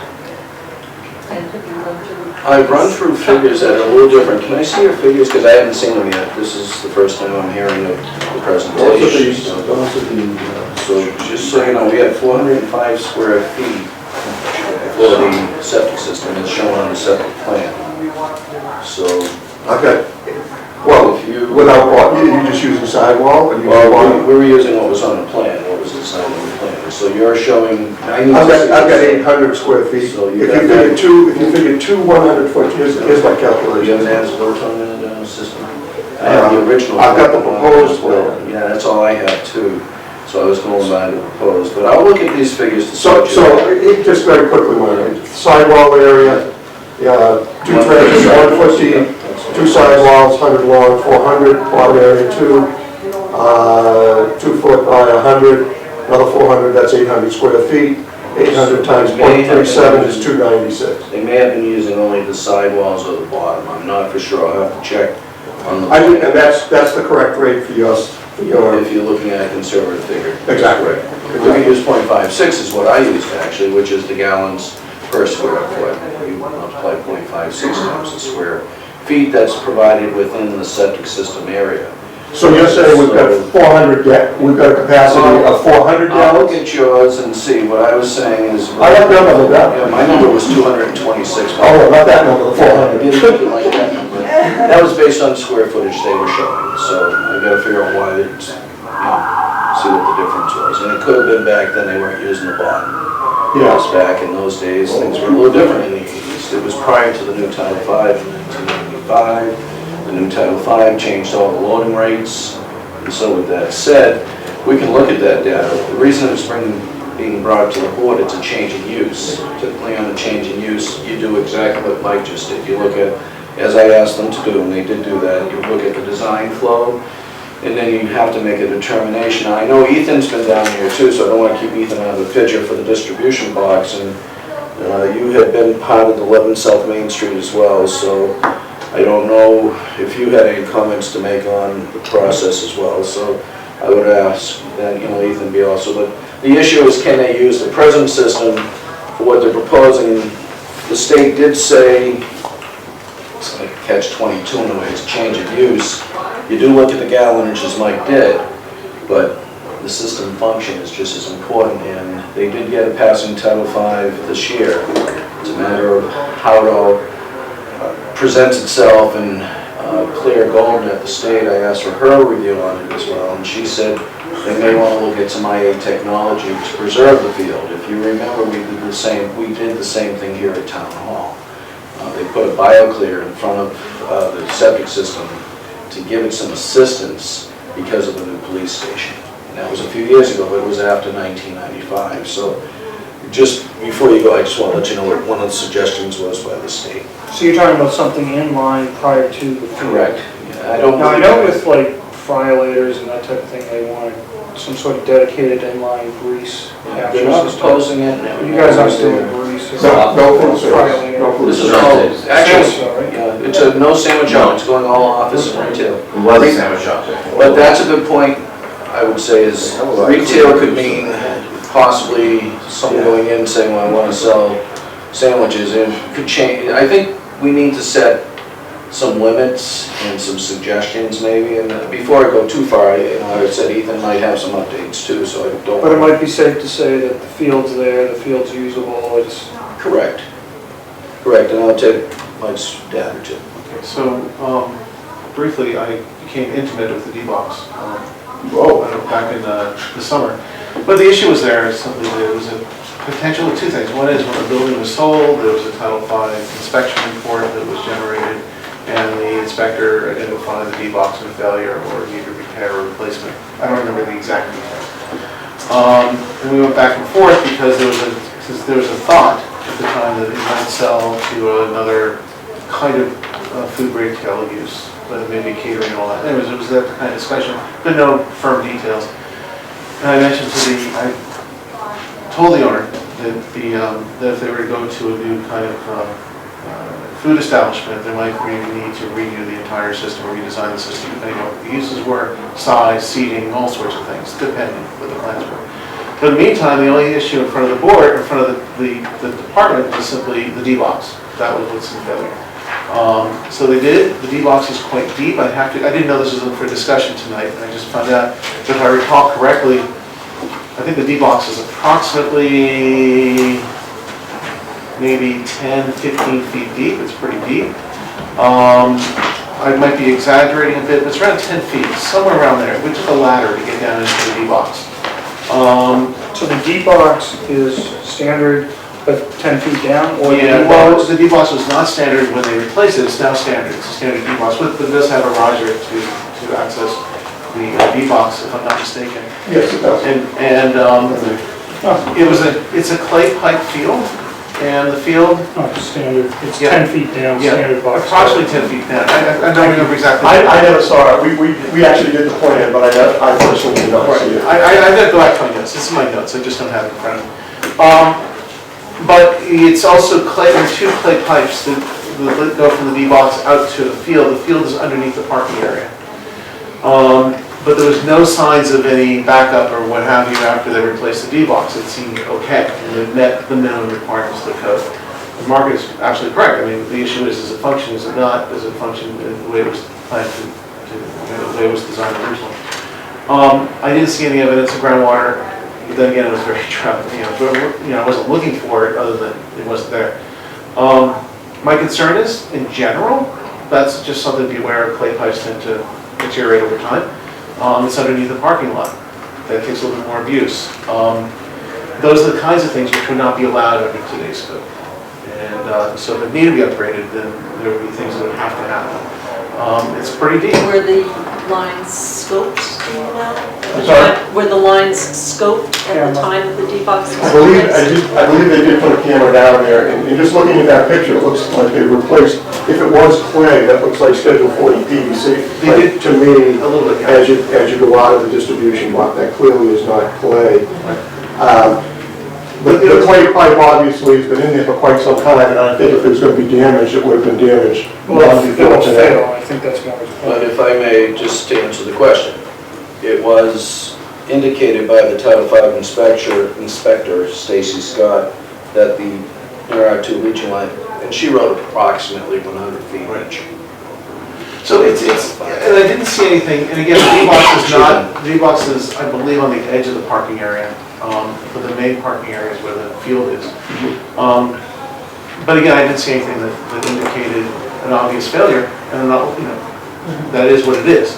I've run through figures that are a little different. Can I see your figures? Because I haven't seen them yet. This is the first time I'm hearing of the presentation. So just so you know, we had 405 square feet for the septic system as shown on the septic plan. So, Okay. Well, if you, without what, you just using sidewall? Or you well, we were using what was on the plan, what was designed on the plan. So you're showing, I need to see I've got this. 800 square feet. So If you you got figure that. two 100-foot, here's my Do you have calculation. an as-built on that system? I have the original. I've got the proposed one. Yeah, that's all I have too. So I was going by the proposed, but I'll look at these figures to So, just very quickly, Mark, sidewall area, two trenches, 1 foot deep, two sidewalls, 100 long, 400, bottom area 2, 2 foot by 100, another 400, that's 800 square feet. 800 times 0.37 is 296. They may have been using only the sidewalls or the bottom, I'm not for sure, I'll have to check on the. And that's the correct rate for yours, for your, If you're looking at a conservative figure. exactly. If we use 0.56 is what I used actually, which is the gallons per square foot. You multiply 0.56 times the square feet that's provided within the septic system area. So you're saying we've got 400, we've got a capacity of 400 I'll look gallons? at yours and see, what I was saying is. I like that number, Yeah, my number was 226. Oh, not that number, the I 400. didn't think you liked that number. That was based on the square footage they were showing, so I gotta figure out why, see what the difference was. And it could have been back then, they weren't using the bottom. Yeah. Yes, back in those days, things were a little different in the 80s. It was prior to the new Title V in 1995. The new Title V changed all the loading rates. And so with that said, we can look at that data. The reason it's being brought to the board, it's a change in use. Typically on a change in use, you do exactly what Mike just did. You look at, as I asked them to do, and they did do that, you look at the design flow, and then you have to make a determination. I know Ethan's been down here too, so I don't want to keep Ethan out of the picture for the distribution box, and you had been part of the 11 South Main Street as well, so I don't know if you had any comments to make on the process as well. So I would ask that, Ethan be also, but the issue is, can they use the present system for what they're proposing? The state did say, it's like catch-22 in a way, it's change of use. You do look at the gallonage as Mike did, but the system function is just as important, and they did get a passing Title V this year. It's a matter of how it all presents itself and Claire Golden at the state, I asked for her review on it as well, and she said they may want to look at some IA technology to preserve the field. If you remember, we did the same thing here at Town Hall. They put a BioClear in front of the septic system to give it some assistance because of the new police station. And that was a few years ago, but it was after 1995. So just before you go, I just want to let you know what one of the suggestions was by the state. So you're talking about something in line prior to the field? Correct. Yeah, I don't. Now, I know with like friolators and that type of thing, they want some sort of dedicated inline grease capture They're not system. proposing it. You guys aren't doing grease. No food service. Friolator. No food This is service. all, actually, So, right? yeah, it's a no sandwich shop, it's going all office and retail. It was a sandwich shop there. But that's a good point, I would say, is retail could mean possibly someone going in saying, well, I want to sell sandwiches, and it could change. I think we need to set some limits and some suggestions maybe, and before I go too far, I would say Ethan might have some updates too, so I don't. But it might be safe to say that the field's there, the field's usable, it's... Correct. Correct, and I'll take Mike's dad or two. Okay, so briefly, I became intimate with the D-Box back in the summer. But the issue was there is simply there was a potential of two things. One is when the building was sold, there was a Title V inspection report that was generated, and the inspector identified the D-Box as a failure or needed repair or replacement. I don't remember the exact details. And we went back and forth because there was a thought at the time that it might sell to another kind of food retail use, but maybe catering and all that. Anyways, it was that kind of discussion, but no firm details. And I mentioned I told the owner that that if they were to go to a new kind of food establishment, they might need to redo the entire system or redesign the system, depending on what the uses were, size, seating, all sorts of things, depending what the plans were. But in the meantime, the only issue in front of the board, in front of the department, was simply the D-Box. That was what's in failure. So they did. The D-Box is quite deep. I didn't know this was for discussion tonight, and I just found out, if I recall correctly, I think the D-Box is approximately maybe 10, 15 feet deep. It's pretty deep. I might be exaggerating a bit, but it's around 10 feet, somewhere around there. We took a ladder to get down into the D-Box. So the D-Box is standard, but 10 feet down, or Yeah, well, the D-Box was not standard when they replaced it. It's now standard. It's a standard D-Box, but it does have a riser to access the D-Box, if I'm not mistaken. Yes, it does. And it's a clay pipe field, and the field, standard, it's Yeah. 10 feet down, yeah, standard box. approximately 10 feet down. I don't remember exactly. I never saw it. We actually did the plan, but I personally did not see it. I've got to go back to my notes. This is my notes. I just don't have it in front of me. But it's also clay. There are two clay pipes that go from the D-Box out to the field. The field is underneath the parking area. But there was no signs of any backup or what have you after they replaced the D-Box. It seemed okay, and it met the minimum requirements of the code. And Mark is absolutely correct. I mean, the issue is it function, is it not? Does it function the way it was planned the way it was designed originally? I didn't see any evidence of groundwater. But then again, it was very dry. I wasn't looking for it other than it wasn't there. My concern is, in general, that's just something to be aware of. Clay pipes tend to deteriorate over time. It's underneath the parking lot. That takes a little bit more abuse. Those are the kinds of things which would not be allowed under today's code. And so if it needed to be upgraded, then there would be things that would have to happen. It's pretty deep. Were the lines scoped, do you know? I'm sorry? Were the lines scoped at the time of the D-Box was I believe replaced? they did put a camera down there, and just looking at that picture, it looks like they replaced, if it was clay, that looks like Schedule 40 PVC. They But did to me, a little bit, yeah. as you go out of the distribution block, that clearly is not clay. But the clay pipe obviously has been in there for quite some time, and I think if it was going to be damaged, it would have been damaged. Well, if it will fail, I think that's more. But if I may, just to answer the question, it was indicated by the Title V inspector, Stacy Scott, that there are 2 leaching lines, and she wrote approximately 100 feet each. So it's, and I didn't see anything, and again, the D-box is not, the D-box is, I believe, on the edge of the parking area, but the main parking area is where the field is. But again, I didn't see anything that indicated an obvious failure, and that is what it is.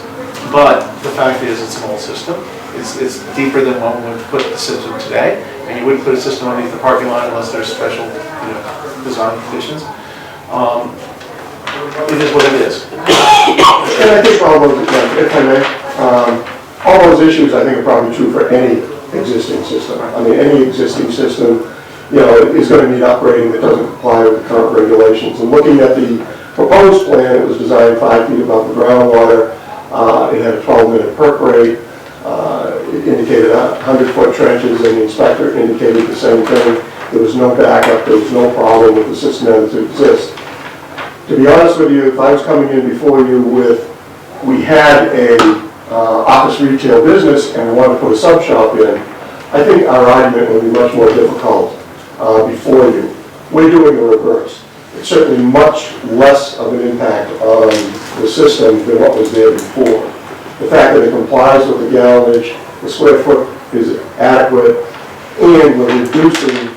But the fact is, it's an old system. It's deeper than one would put the system today, and you wouldn't put a system underneath the parking lot unless there's special, design conditions. It is what it is. And I think all those, if I may, all those issues I think are probably true for any existing system. I mean, any existing system, is going to need upgrading that doesn't comply with the current regulations. And looking at the proposed plan, it was designed 5 feet above the groundwater. It had a 12-minute perk rate. It indicated 100-foot trenches, and the inspector indicated the same thing. There was no backup. There was no problem with the system as it exists. To be honest with you, if I was coming in before you we had a office retail business and we wanted to put a sub shop in, I think our argument would be much more difficult before you. We're doing the reverse. It's certainly much less of an impact on the system than what was there before. The fact that it complies with the gallonage, the square foot is adequate, and we're reducing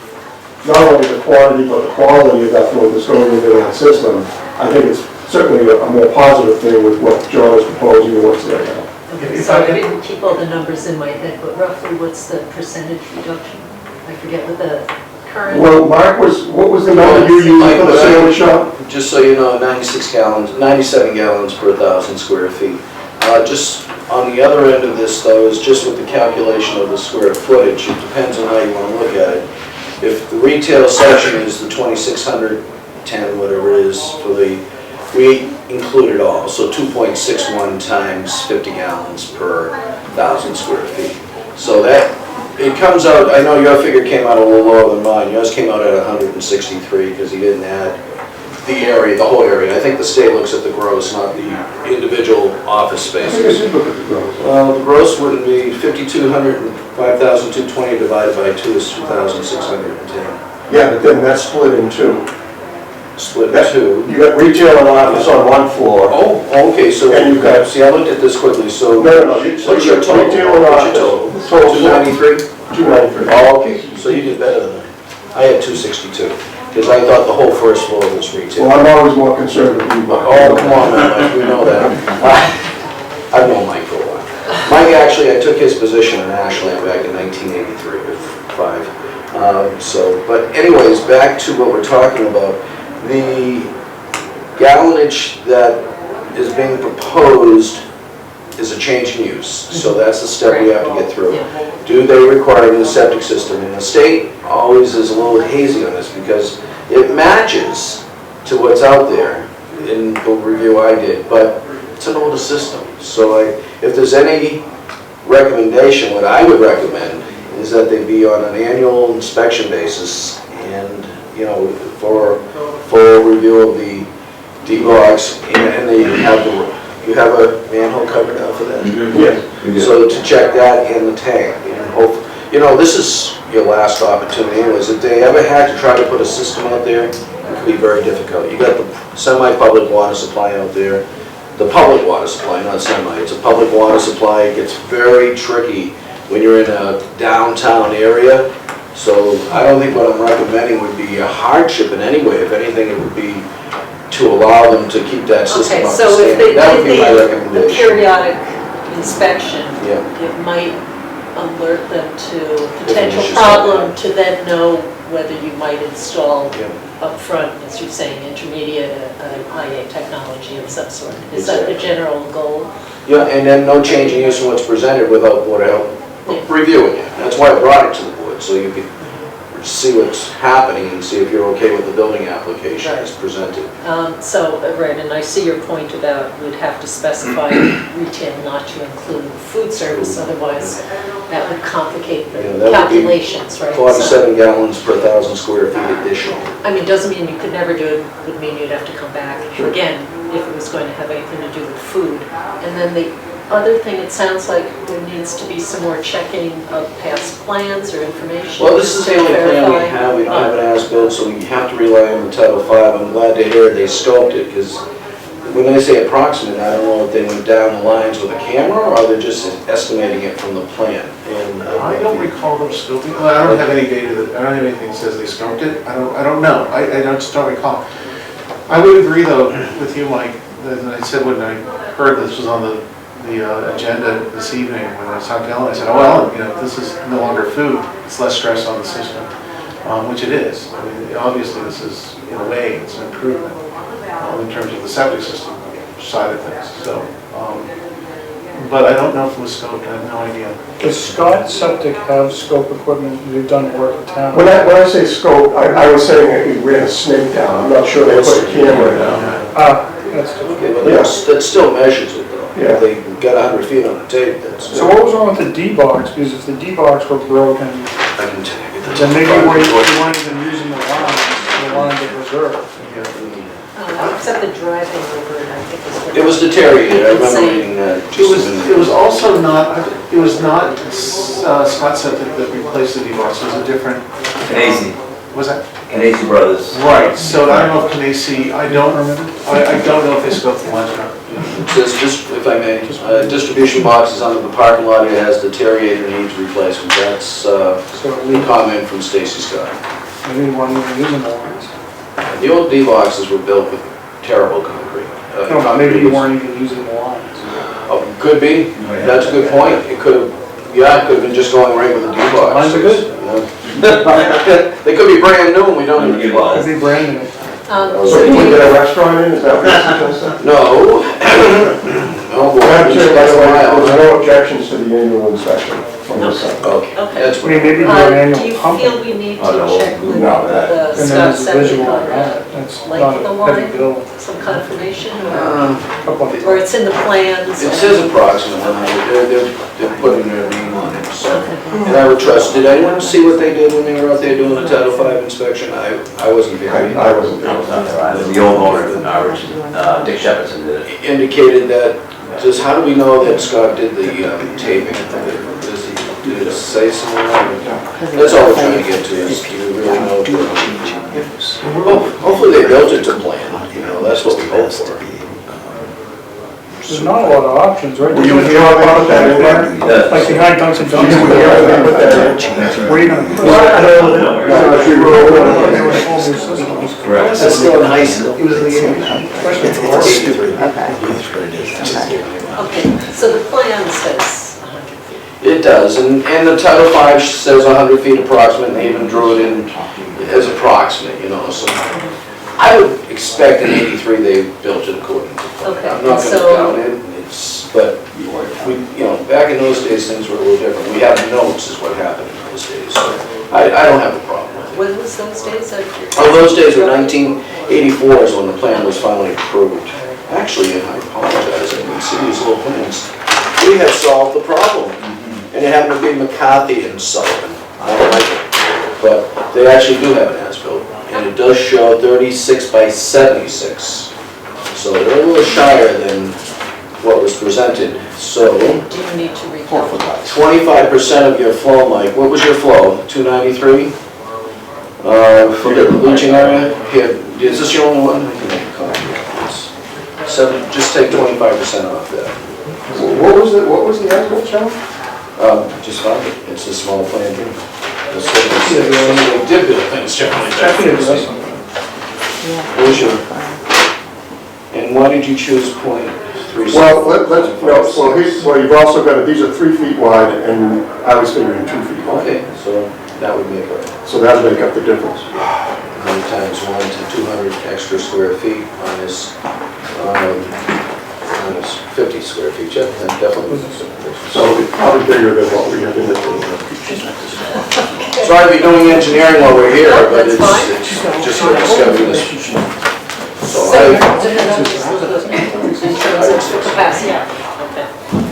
not only the quantity but the quality of effluent that's going into that system. I think it's certainly a more positive thing with what John is proposing and what's there now. Okay, so I didn't keep all the numbers in my head, but roughly what's the percentage reduction? I forget what the current... Well, Mark, what was the number you used for the sandwich shop? Just so you know, 97 gallons per 1,000 square feet. Just on the other end of this, though, is just with the calculation of the square footage. It depends on how you want to look at it. If the retail section is the 2,610, whatever it is, we include it all. So 2.61 times 50 gallons per 1,000 square feet. So that, it comes out, I know your figure came out a little lower than mine. Yours came out at 163 because he didn't add the area, the whole area. I think the state looks at the gross, not the individual office I think I spaces. did look at the gross. Well, the gross wouldn't be 5,200, 5,220 divided by 2 is 2,610. Yeah, but then that's split in two. Split in two. You got retail and office on one floor. Oh, okay, so, And you've got- see, I looked at this quickly, so. No. What's your total? Retail and What's your office. total? 293? 293. Oh, okay, so you did better than that. I had 262, because I thought the whole first floor was retail. Well, I'm always more concerned with you, Mark. Oh, come on, man, Mike, we know that. I've known Mike for a while. Mike, actually, I took his position in Ashland back in 1983 or 5. But anyways, back to what we're talking about. The gallonage that is being proposed is a change in use. So that's the step we have to get through. Do they require a new septic system? And the state always is a little hazy on this because it matches to what's out there in the review I did, but it's an older system. So if there's any recommendation, what I would recommend is that they be on an annual inspection basis and, for full review of the D-box, and they you have a manhole cover now for that? Yes. So to check that in the tank, and hope, this is your last opportunity anyways. If they ever had to try to put a system out there, it could be very difficult. You got the semi-public water supply out there, the public water supply, not semi, it's a public water supply. It gets very tricky when you're in a downtown area. So I don't think what I'm recommending would be a hardship in any way. If anything, it would be to allow them to keep that system Okay, up to so if they standard. That would be my did the recommendation. periodic inspection, Yeah. it might alert them to potential issues. problem to then know whether you might install Yeah. up front, as you're saying, intermediate, IA technology of some sort. Is that the general goal? Yeah, and then no change in use from what's presented without Board of Health reviewing it. That's why I brought it to the board, so you could see what's happening and see if you're okay with the building application as presented. Right, and I see your point about we'd have to specify retail not to include food service, otherwise that would complicate Yeah, that the would be calculations, right? 47 gallons per 1,000 square feet additional. Doesn't mean you could never do it, would mean you'd have to come back again if it was going to have anything to do with food. And then other thing, it sounds like there needs to be some more checking of past plans or information. Well, this is the to only plan we verify. have, we don't have an as-built, so we have to rely on the Title V. I'm glad to hear they scoped it, because when they say approximate, I don't know if they went down the lines with a camera, or they're just estimating it from the plan. And I don't recall them scoping, well, I don't have any data that, I don't have anything that says they scoped it. I don't know, I just don't recall. I would agree though with you, Mike, that I said when I heard this was on the agenda this evening, when I was talking to Ellen, I said, oh, well, you know, this is no longer food, it's less stress on the system, which it is. I mean, obviously this is, in a way, it's an improvement in terms of the septic system side of things, so. But I don't know if it was scoped, I have no idea. Does Scott Septic have scope equipment? They've done work in town. When I say scope, I was saying that we ran a snake down. I'm not sure they put a camera down. That's Okay, but that still measures it though. Yeah. They got 100 feet on the tape, that's. So what was wrong with the D-box? Because if the D-box were broken, I can tell you. then maybe you weren't even using the lines of reserve. Except the driving over it, I think is what. It was deteriorated, I remember reading that. It was also not, it was not Scott Septic that replaced the D-box, it was a different. Canasi, Was that? Canasi Brothers. Right, so I don't know if Canasi, I don't remember, I don't know if they scoped the lines or not. It says, just, if I may, distribution boxes under the parking lot, it has deteriorated and needs replacement. That's So a comment from Stacy Scott. maybe you weren't even using the lines. The old D-boxes were built with terrible concrete. No, maybe you weren't even using the lines. Oh, could be, that's a good point. It could have, yeah, it could have been just going right with the D-box. Lines are good. They could be brand new and we don't even Could be brand new. So can we get a restaurant in, is that what you're suggesting? No. Oh, boy. Madam Chair, by the way, there's no objections to the annual inspection from this side. Okay, Okay. that's I mean, what, maybe do an Do annual you pump. feel we need Oh, to no, check with no, the And then Scott there's a Septic visual on on that. That's length not of the a heavy line, bill. some confirmation, Couple of- or it's in the plans? it says approximately, they're putting their name on it, so. And I would trust, did anyone see what they did when they were out there doing the Title V inspection? I wasn't there. I wasn't That was there. not right. The old owner, Dick Shepherdson did it. Indicated that, just how do we know that Scott did the taping? Did it say something? That's all we're trying to get to, is do we really know? Hopefully they built it to plan, you know, that's what we hope for. There's not a lot of options, right? Were you here when they put that in there? Like behind Dunkin' You were here when they put that in? Where are you gonna put No, she wrote it. There was a whole new system. Correct. That's still nice. It was the Especially for work. Okay, so the plan says 100 feet. It does, and the Title V says 100 feet approximate, and they even drew it in as approximate, you know, so. I would expect in '83 they built it according to plan. Okay, I'm not gonna so- doubt it, but, we, you know, back in those days, things were a little different. We have notes is what happened in those days, so I don't have a problem with it. When was those days? Oh, those days were 1984 is when the plan was finally approved. Actually, I apologize, I didn't see these little plans. We have solved the problem, and it happened to be McCarthy and Sullivan. I don't like it, but they actually do have an as-built, and it does show 36 by 76. So they're a little shyer than what was presented. So Do you need to recalculate? 25% of your flow, Mike, what was your flow, 293? For the leaching area, here, is this your only one? I can make a copy of this. Just take 25% off that. What was the actual challenge? Just found it, it's a small plan here. It's 76. Some of the did build things generally Check back the in the address day. on that. What was your, and why did you choose .36? Well, you've also got, these are 3 feet wide, and I was figuring 2 feet wide. Okay, so that would make it. So that'll make up the difference. 100 times 1 to 200 extra square feet minus 50 square feet, yeah, that definitely was a difference. So it's probably bigger than what we had in the. Sorry to be doing engineering while we're here, No, but that's fine. it's just a discovery this. So So, I, in terms of capacity, okay.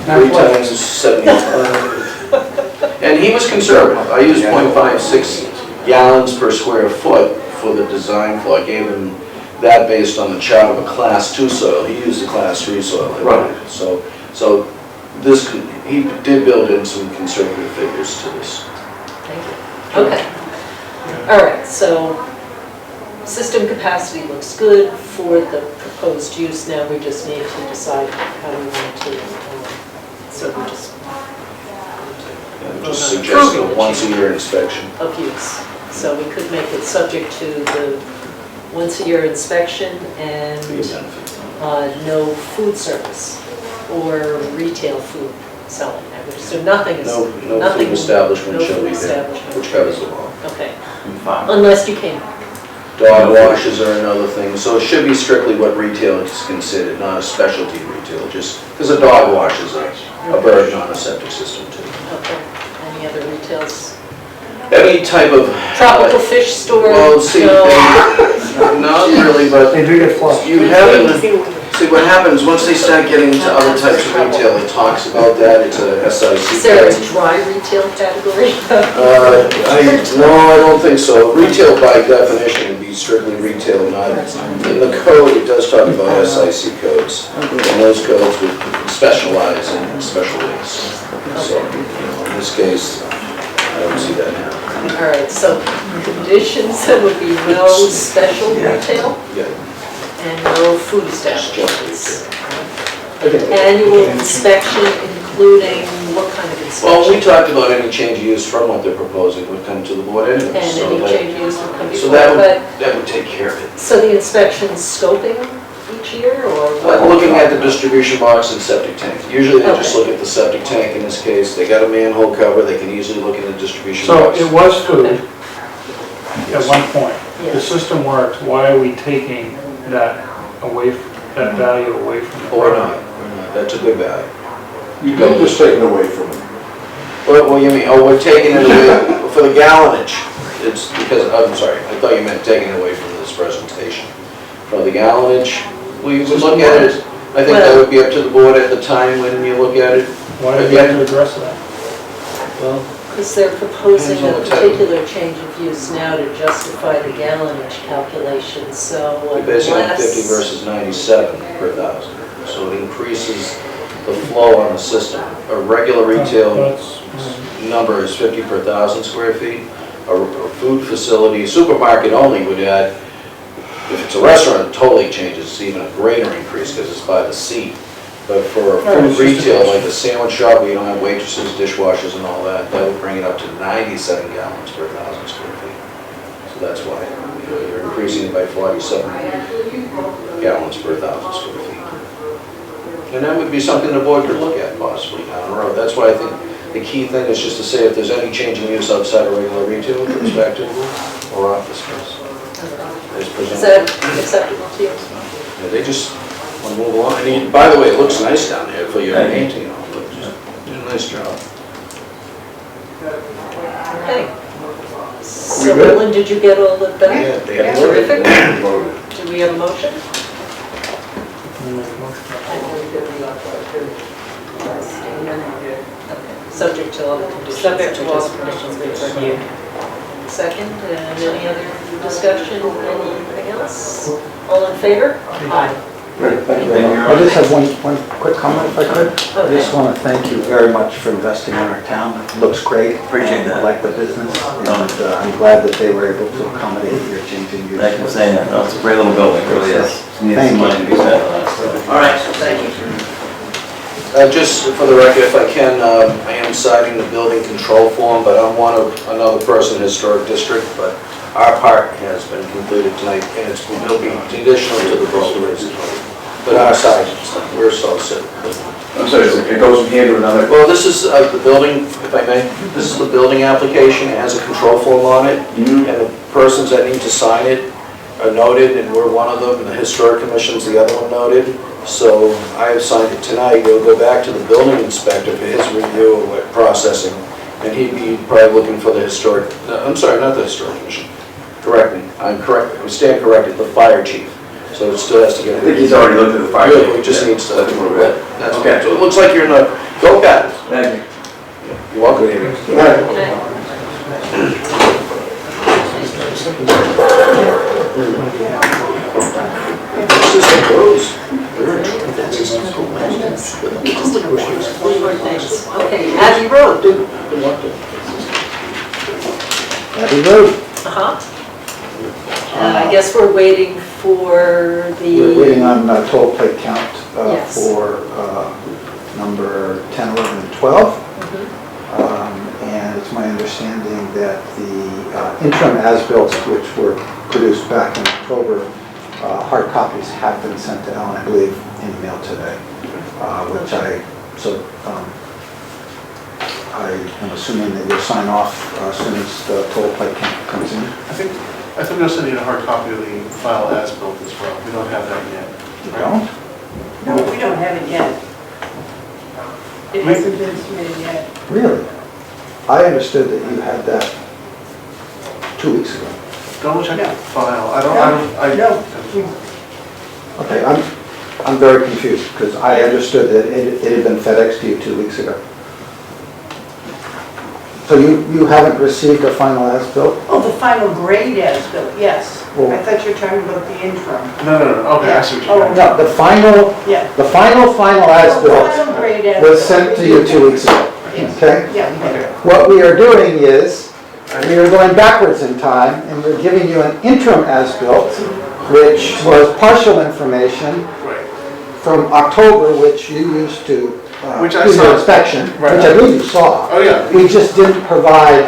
3 times 75. And he was conservative. I used .56 gallons per square foot for the design flow. I gave him that based on the chart of a class 2 soil. He used a class 3 soil. Right. So he did build in some conservative figures to this. Thank you. Okay. All right, so system capacity looks good for the proposed use. Now we just need to decide how we want to, so we just I'm just suggesting a once-a-year inspection. of use. So we could make it subject to the once-a-year inspection and Be a benefit. no food service or retail food selling. I would assume nothing is, No nothing. food establishment no shall food be there, establishment. which covers the law. Okay, Fine. unless you came. Dog washes are another thing, so it should be strictly what retail is considered, not a specialty retail, just, because a dog wash is a burden on a septic system too. Okay, any other retails? Any type of... Tropical fish store? Well, see, No. not really, but They do get flushed. you haven't, see what happens, once they start getting into other types of retail, it talks about that, it's a SIC. Is there a dry retail category? No, I don't think so. Retail by definition would be strictly retail, not, in the code, it does talk about SIC codes. And those codes would specialize in special ways. So, in this case, I don't see that now. All right, so conditions, that would be no special retail Yeah. and no food establishments. Okay. Annual inspection, including what kind of Well, we inspection? talked about any change of use from what they're proposing would come to the board anyway. And so any that- change use would come So before, but, that would take care of it. so the inspection's scoping each year, or what? Looking at the distribution box and septic tank. Usually they just look at the septic tank in this case. They got a manhole cover, they can easily look in the distribution So box. it was food at one point. Yeah. The system worked. Why are we taking that away, that value away from the Or product? not, that's a good value. You don't just take it away from them. Well, you mean, oh, we're taking it away for the gallonage. It's because, I'm sorry, I thought you meant taking it away from this presentation. For the gallonage, we would look at it. I think that would be up to the board at the time when you look at it. Why do we have to address that? Well, Because they're proposing Depends on a the type. particular change of use now to justify the gallonage calculation, so we're basing on 50 unless... versus 97 per thousand. So it increases the flow on the system. A regular retail That's- number is 50 per thousand square feet. A food facility, supermarket only would add, if it's a restaurant, it totally changes, it's even a greater increase because it's by the seat. But for a Right, food it's just a retail, question. like a sandwich shop, where you don't have waitresses, dishwashers and all that, that would bring it up to 97 gallons per thousand square feet. So that's why, you're increasing it by 47 gallons per thousand square feet. And that would be something the board could look at possibly down the road. That's why I think the key thing is just to say if there's any change in use outside of regular retail, it comes back to the board or office space. As Is presented. that acceptable to you? Yeah, they just want to move along. I mean, by the way, it looks nice down there for your painting, you know, but just did a nice job. Okay. So, good? Ellen, did you get all of that? Yeah, they had to work Terrific. it. Do we have a motion? Okay. Subject to all the conditions. Subject to all the that we just conditions we've reviewed. Second, and any other discussion, anything else? All in favor? Aye. Great, thank you very much. I just have one quick comment if I could. I Okay. just want to thank you very much for investing in our town. It looks great. Appreciate that. I like the business, and I'm glad that they were able to accommodate your changing use. Thank you for saying that. No, it's a great little building, it really is. Needs Thank some you. money to be spent on that. All right, thank you. Just for the record, if I can, I am citing the building control form, but I'm one of another person in the historic district, but our part has been completed tonight, and it'll be conditional to the roadways. But our side, we're so set. I'm sorry, it goes from here to another. Well, this is the building, if I may, this is the building application, it has a control form on it, and the persons that need to sign it are noted, and we're one of them, and the historic commission's the other one noted. So I have signed it tonight, it'll go back to the building inspector for his review of what processing, and he'd be probably looking for the historic, I'm sorry, not the historic commission, correct me, I'm correct, I stand corrected, the fire chief. So it still has to get. I think he's already looked at the fire. Good, it just Yeah, needs to. that's what we're at. That's Okay. okay. So it looks like you're in the, go Pat. Thank you. You're welcome. Good night. Okay. This is the close. One more things. Okay, Abbey Road. Abbey Road, I guess we're waiting for we're waiting the, on total plate count Yes. for number 10, 11, and 12. Mhm. And it's my understanding that the interim as-built, which were produced back in October, hard copies have been sent to Ellen, I believe, in the mail today, which I am assuming that you'll sign off as soon as the total plate count comes in. I think we also need a hard copy of the file as built as well. We don't have that yet. You don't? No, we don't have it yet. It hasn't been submitted yet. Really? I understood that you had that 2 weeks ago. Double check No. the file. No, Okay, I'm very confused, because I understood that it had been FedExed to you 2 weeks ago. So you haven't received a final as-built? oh, the final grade as built, yes. Well- I thought you were talking about the interim. No, okay, I see what you're saying. No, the final Yeah. as-built Final grade as. was sent to you 2 weeks ago, Yes. okay? Yeah, we did. Okay. What we are doing is, we are going backwards in time, and we're giving you an interim as-built, which was partial information Right. from October, which you used to Which I do saw. your inspection, Right. which I believe you saw. Oh, yeah. We just didn't provide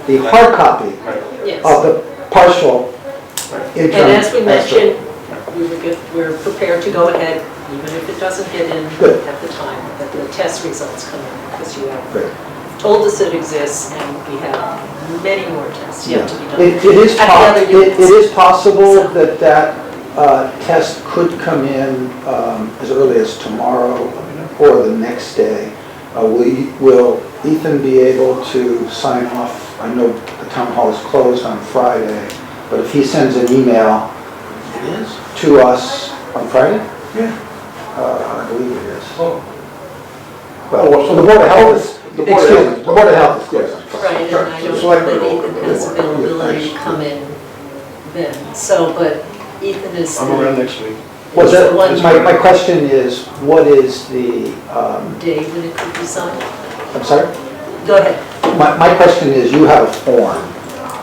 the hard copy Right. yes. of the partial interim. And as we as-built. mentioned, we're prepared to go ahead, even if it doesn't get in Good. at the time that the test results come in, because you have Great. told us it exists, and we have many more tests yet to be done. It is At the other it units. is possible So- that test could come in as early as tomorrow or the next day. Will Ethan be able to sign off? I know the town hall is closed on Friday, but if he sends an email to us on Friday? Yeah. I believe it is. Oh. Well, so the Board of Health is, the Board of Health is closed. Right, and I don't know that Ethan has availability to come in then, so, but Ethan is I'm around next week. Well, the one my question is, what is the, day when it could be signed. I'm sorry? Go ahead. My question is, you have a form.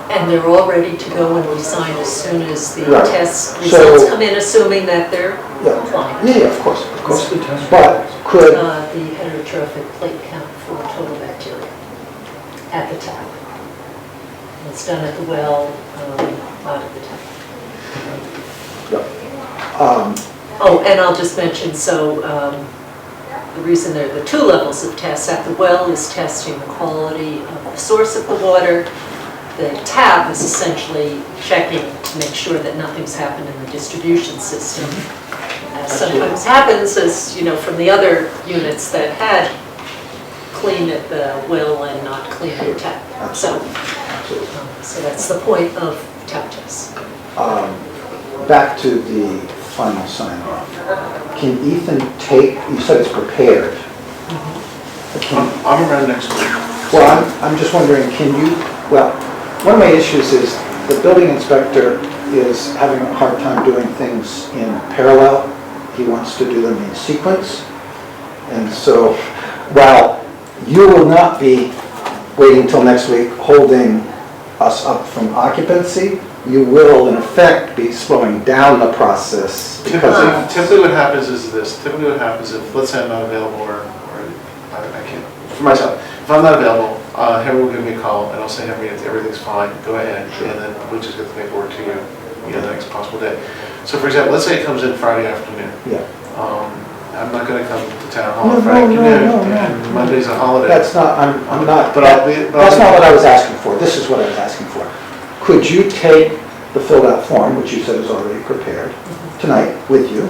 And they're all ready to go when we sign as soon as the Right. test So- results come in, assuming that they're Yeah, compliant. yeah, of course, of course. What's the test? But could, The heterotrophic plate count for total bacteria at the tap. It's done at the well, not at the tap. Oh, and I'll just mention, so the reason there are the two levels of tests, at the well is testing the quality of the source of the water. The tap is essentially checking to make sure that nothing's happened in the distribution system. As sometimes happens, as you know, from the other units that had clean at the well and not clean at the tap. So that's the point of tap tests. back to the final sign-off. Can Ethan take, you said it's prepared. I'm around next week. Well, I'm just wondering, can you, well, one of my issues is the building inspector is having a hard time doing things in parallel. He wants to do them in sequence. And so, while you will not be waiting until next week holding us up from occupancy, you will in effect be slowing down the process because of, Typically what happens is this, typically what happens if, let's say I'm not available or I can't, for myself, if I'm not available, Henry will give me a call and I'll say, Henry, everything's fine, go ahead, and then we'll just get the paperwork to you, the next possible day. So for example, let's say it comes in Friday afternoon. yeah. I'm not gonna come to town hall No, on Friday no, afternoon, no, no. and Monday's a holiday. That's not, I'm not, But I'll be- but I'll that's be- not what I was asking for. This is what I was asking for. Could you take the filled out form, which you said is already prepared, tonight with you?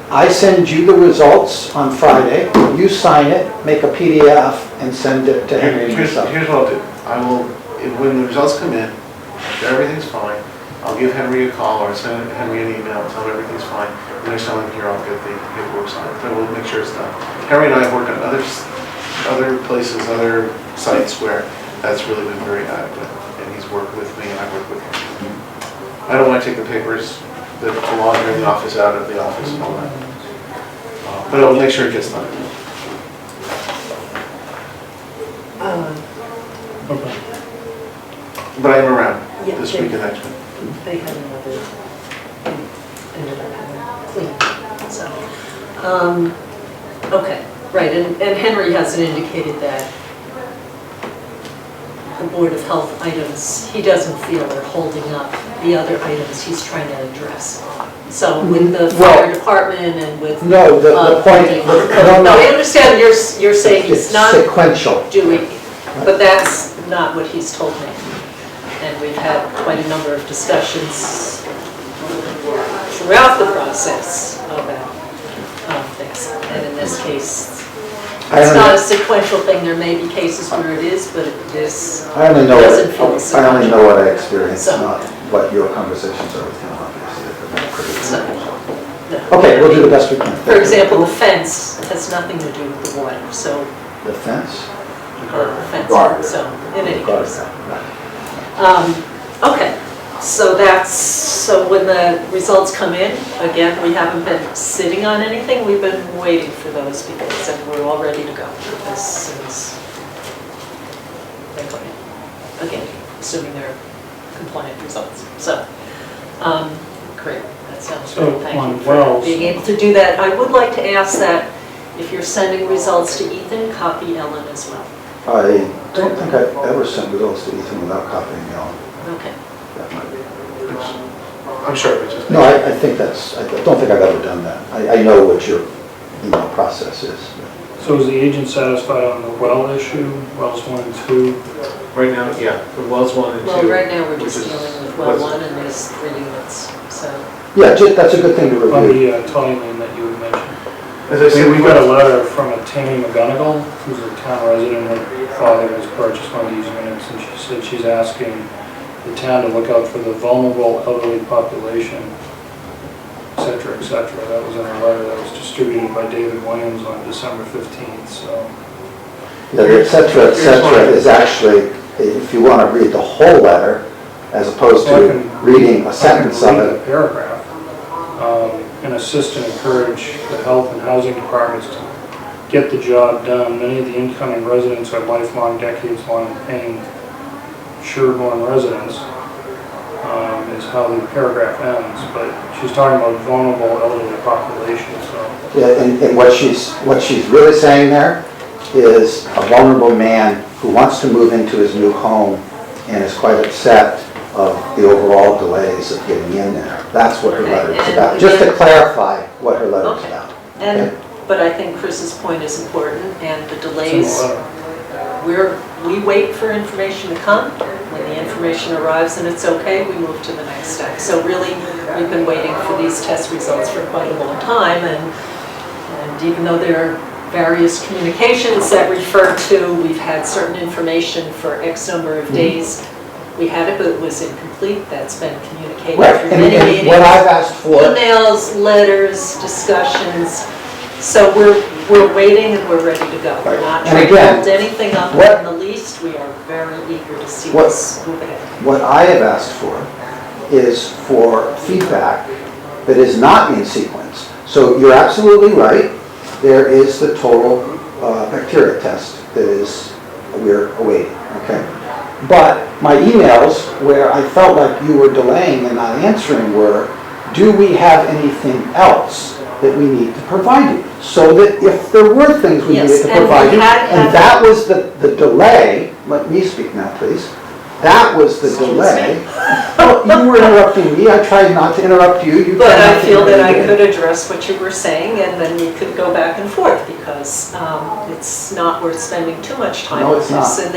I send you the results on Friday, you sign it, make a PDF, and send it to Henry and Here's yourself. what I'll do. When the results come in, if everything's fine, I'll give Henry a call or send Henry an email, tell him everything's fine. The next time I'm here, I'll get the paperwork signed, but we'll make sure it's done. Henry and I have worked on other places, other sites where that's really been very adequate, and he's worked with me and I've worked with him. I don't want to take the papers the laundry in the office, out of the office and all that. But I'll make sure it gets done. Okay. But I am around Yeah, this they- week and next week. They had another, ended up having clean, so. Okay, right, and Henry hasn't indicated that the Board of Health items, he doesn't feel are holding up the other items he's trying to address. So with the fire department and with. No, the point, No, I understand you're saying he's it's not sequential. doing, but that's not what he's told me. And we've had quite a number of discussions throughout the process about things. And in this case, it's not a sequential thing. There may be cases where it is, but this I only know doesn't feel what, I sequential. only know what I experienced, So- not what your conversations are with him, obviously. So, no. Okay, we'll do the best we can. For example, the fence has nothing to do with the water, so, The fence? the fence, Guard. so, in any Got case. it. Okay, so so when the results come in, again, we haven't been sitting on anything, we've been waiting for those because then we're all ready to go as soon as they come in. Again, assuming they're compliant results, so, great, that sounds So good, thank you on for wells- being able to do that. I would like to ask that if you're sending results to Ethan, copy Ellen as well. I don't think I've ever sent results to Ethan without copying you on. Okay. That might be. I'm sure it's just. No, I think that's, I don't think I've ever done that. I know what your email process is. So is the agent satisfied on the well issue, wells 1 and 2? Right now, yeah, for wells 1 and 2. Well, right now, we're which just is- dealing with well what's- 1 and there's 3 units, so. Yeah, that's a good thing to On review. the Tully Lane that you had mentioned. As I said, We got a letter from a Tammy McGonigal, who's a town resident. Her father has purchased one of these units, and she said she's asking the town to look out for the vulnerable elderly population, et cetera, et cetera. That was in a letter that was distributed by David Williams on December 15th, so. The et cetera, is actually, if you want to read the whole letter, as opposed So I to can- reading a sentence I of can read it. the paragraph. And assist and encourage the health and housing departments to get the job done. Many of the incoming residents are lifelong, decades-long paying Sherborn residents, is how the paragraph ends. But she's talking about vulnerable elderly population, so. Yeah, and what she's really saying there is a vulnerable man who wants to move into his new home and is quite upset of the overall delays of getting in there. That's what her Okay, letter is and about, just to again- clarify what her letter is Okay. about. And, but I think Chris's point is important, and the It's in the delays, letter. we wait for information to come. When the information arrives and it's okay, we move to the next step. So really, we've been waiting for these test results for quite a long time, and even though there are various communications that refer to, we've had certain information for X number of days. We had it, but it was incomplete. That's been communicated Right, through and many what meetings, I've asked for, emails, letters, discussions. So we're waiting and we're ready to go. We're Right. not And trying to again, hold anything up what- in the least. We are very eager to see What- this move ahead. what I have asked for is for feedback that is not in sequence. So you're absolutely right, there is the total bacteria test that we're awaiting, okay? But my emails, where I felt like you were delaying and not answering, were, do we have anything else that we need to provide you? So that if there were things we Yes, needed to and we provide you, had- and that was the delay, let me speak now, please. That was the Excuse delay. me. Well, you were interrupting me, I tried not to interrupt you. You But tried I not to feel that I interrupt me. could address what you were saying, and then we could go back and forth, because it's not worth spending too much time No, on it's this. not. And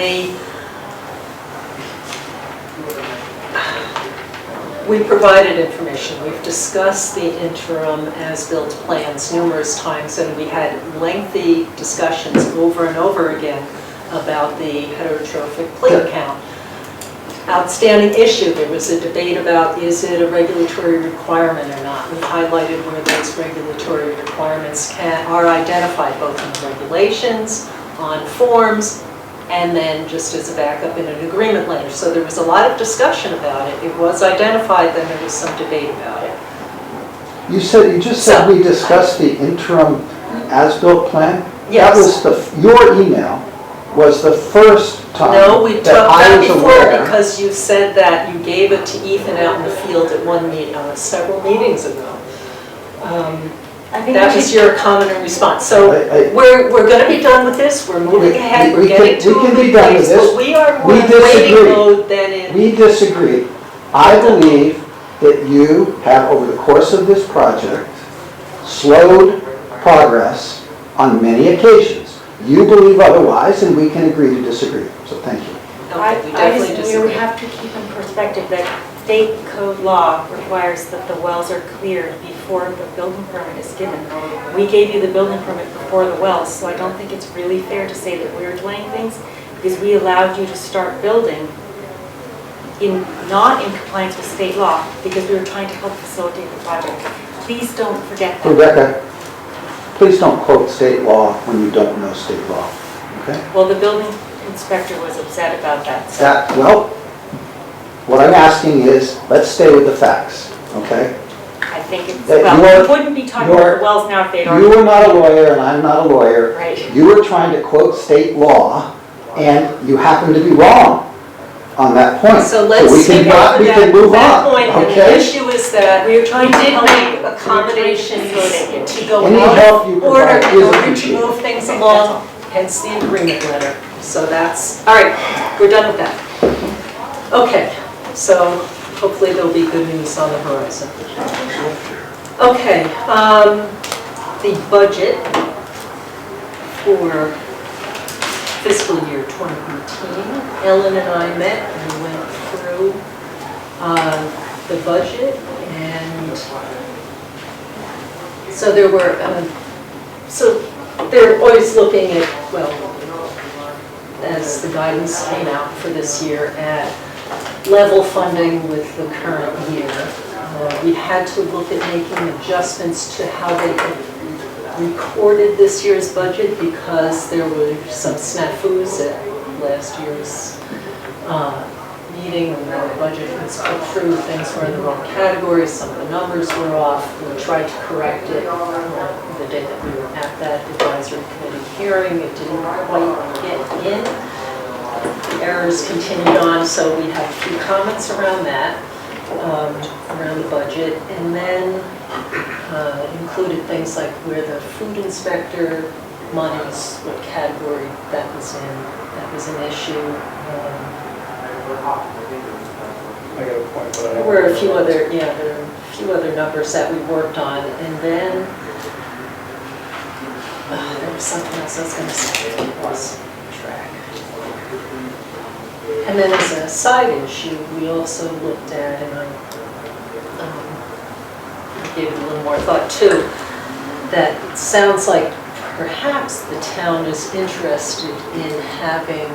we provided information. We've discussed the interim as-built plans numerous times, and we had lengthy discussions over and over again about the heterotrophic plate count. Outstanding issue, there was a debate about, is it a regulatory requirement or not? We highlighted where those regulatory requirements are identified, both in the regulations, on forms, and then just as a backup in an agreement letter. So there was a lot of discussion about it. It was identified, then there was some debate about it. You just said we discussed the interim as-built plan? Yes. That was your email was the first time No, we talked that I about was before aware. because you said that you gave it to Ethan out in the field at one meeting, several meetings ago. I think That we was should- your comment and response. So I- we're gonna be done with this, we're moving We- ahead, we we're getting to can a be good done with place, this. but we are more We in waiting disagree. mode than in. We disagree. I believe that you have, over the course of this project, slowed progress on many occasions. You believe otherwise, and we can agree to disagree. So thank you. Okay, we I definitely just, we disagree. have to keep in perspective that state code law requires that the wells are cleared before the building permit is given. We gave you the building permit before the wells, so I don't think it's really fair to say that we're delaying things because we allowed you to start building not in compliance with state law because we were trying to help facilitate the project. Please don't forget that. Rebecca, please don't quote state law when you don't know state law, okay? Well, the building inspector was upset about that, so. Well, what I'm asking is, let's stay with the facts, okay? I think it's, That well, you're- we wouldn't be talking about the wells now if they'd already. You are not a lawyer, and I'm not a lawyer. Right. You were trying to quote state law, and you happen to be wrong on that point. So let's we skip can not- over we can move that on, point, and the okay? issue is that We were trying to did help make you. accommodations We were trying to to go Any out help you of order provide in is order to appreciated. move things Okay, along, that's all. hence the agreement letter. So that's, all right, we're done with that. Okay, so hopefully there'll be good news on the horizon. Okay, the budget for fiscal year 2018. Ellen and I met and went through the budget, and so there were, so they're always looking at, well, as the guidance came out for this year, at level funding with the current year. We had to look at making adjustments to how they had recorded this year's budget because there were some snafus at last year's meeting when the budget was put through. Things were in the wrong categories, some of the numbers were off. We tried to correct it the day that we were at that advisory committee hearing. It didn't quite get in. The errors continued on, so we had a few comments around that, around the budget, and then included things like where the food inspector monies, what category that was in. That was an issue. I got a point, but I There don't. were a few other, yeah, there were a few other numbers that we worked on, and then there was something else I was going to say. I lost track. And then as a side issue, we also looked at, and I gave it a little more thought too, that it sounds like perhaps the town is interested in having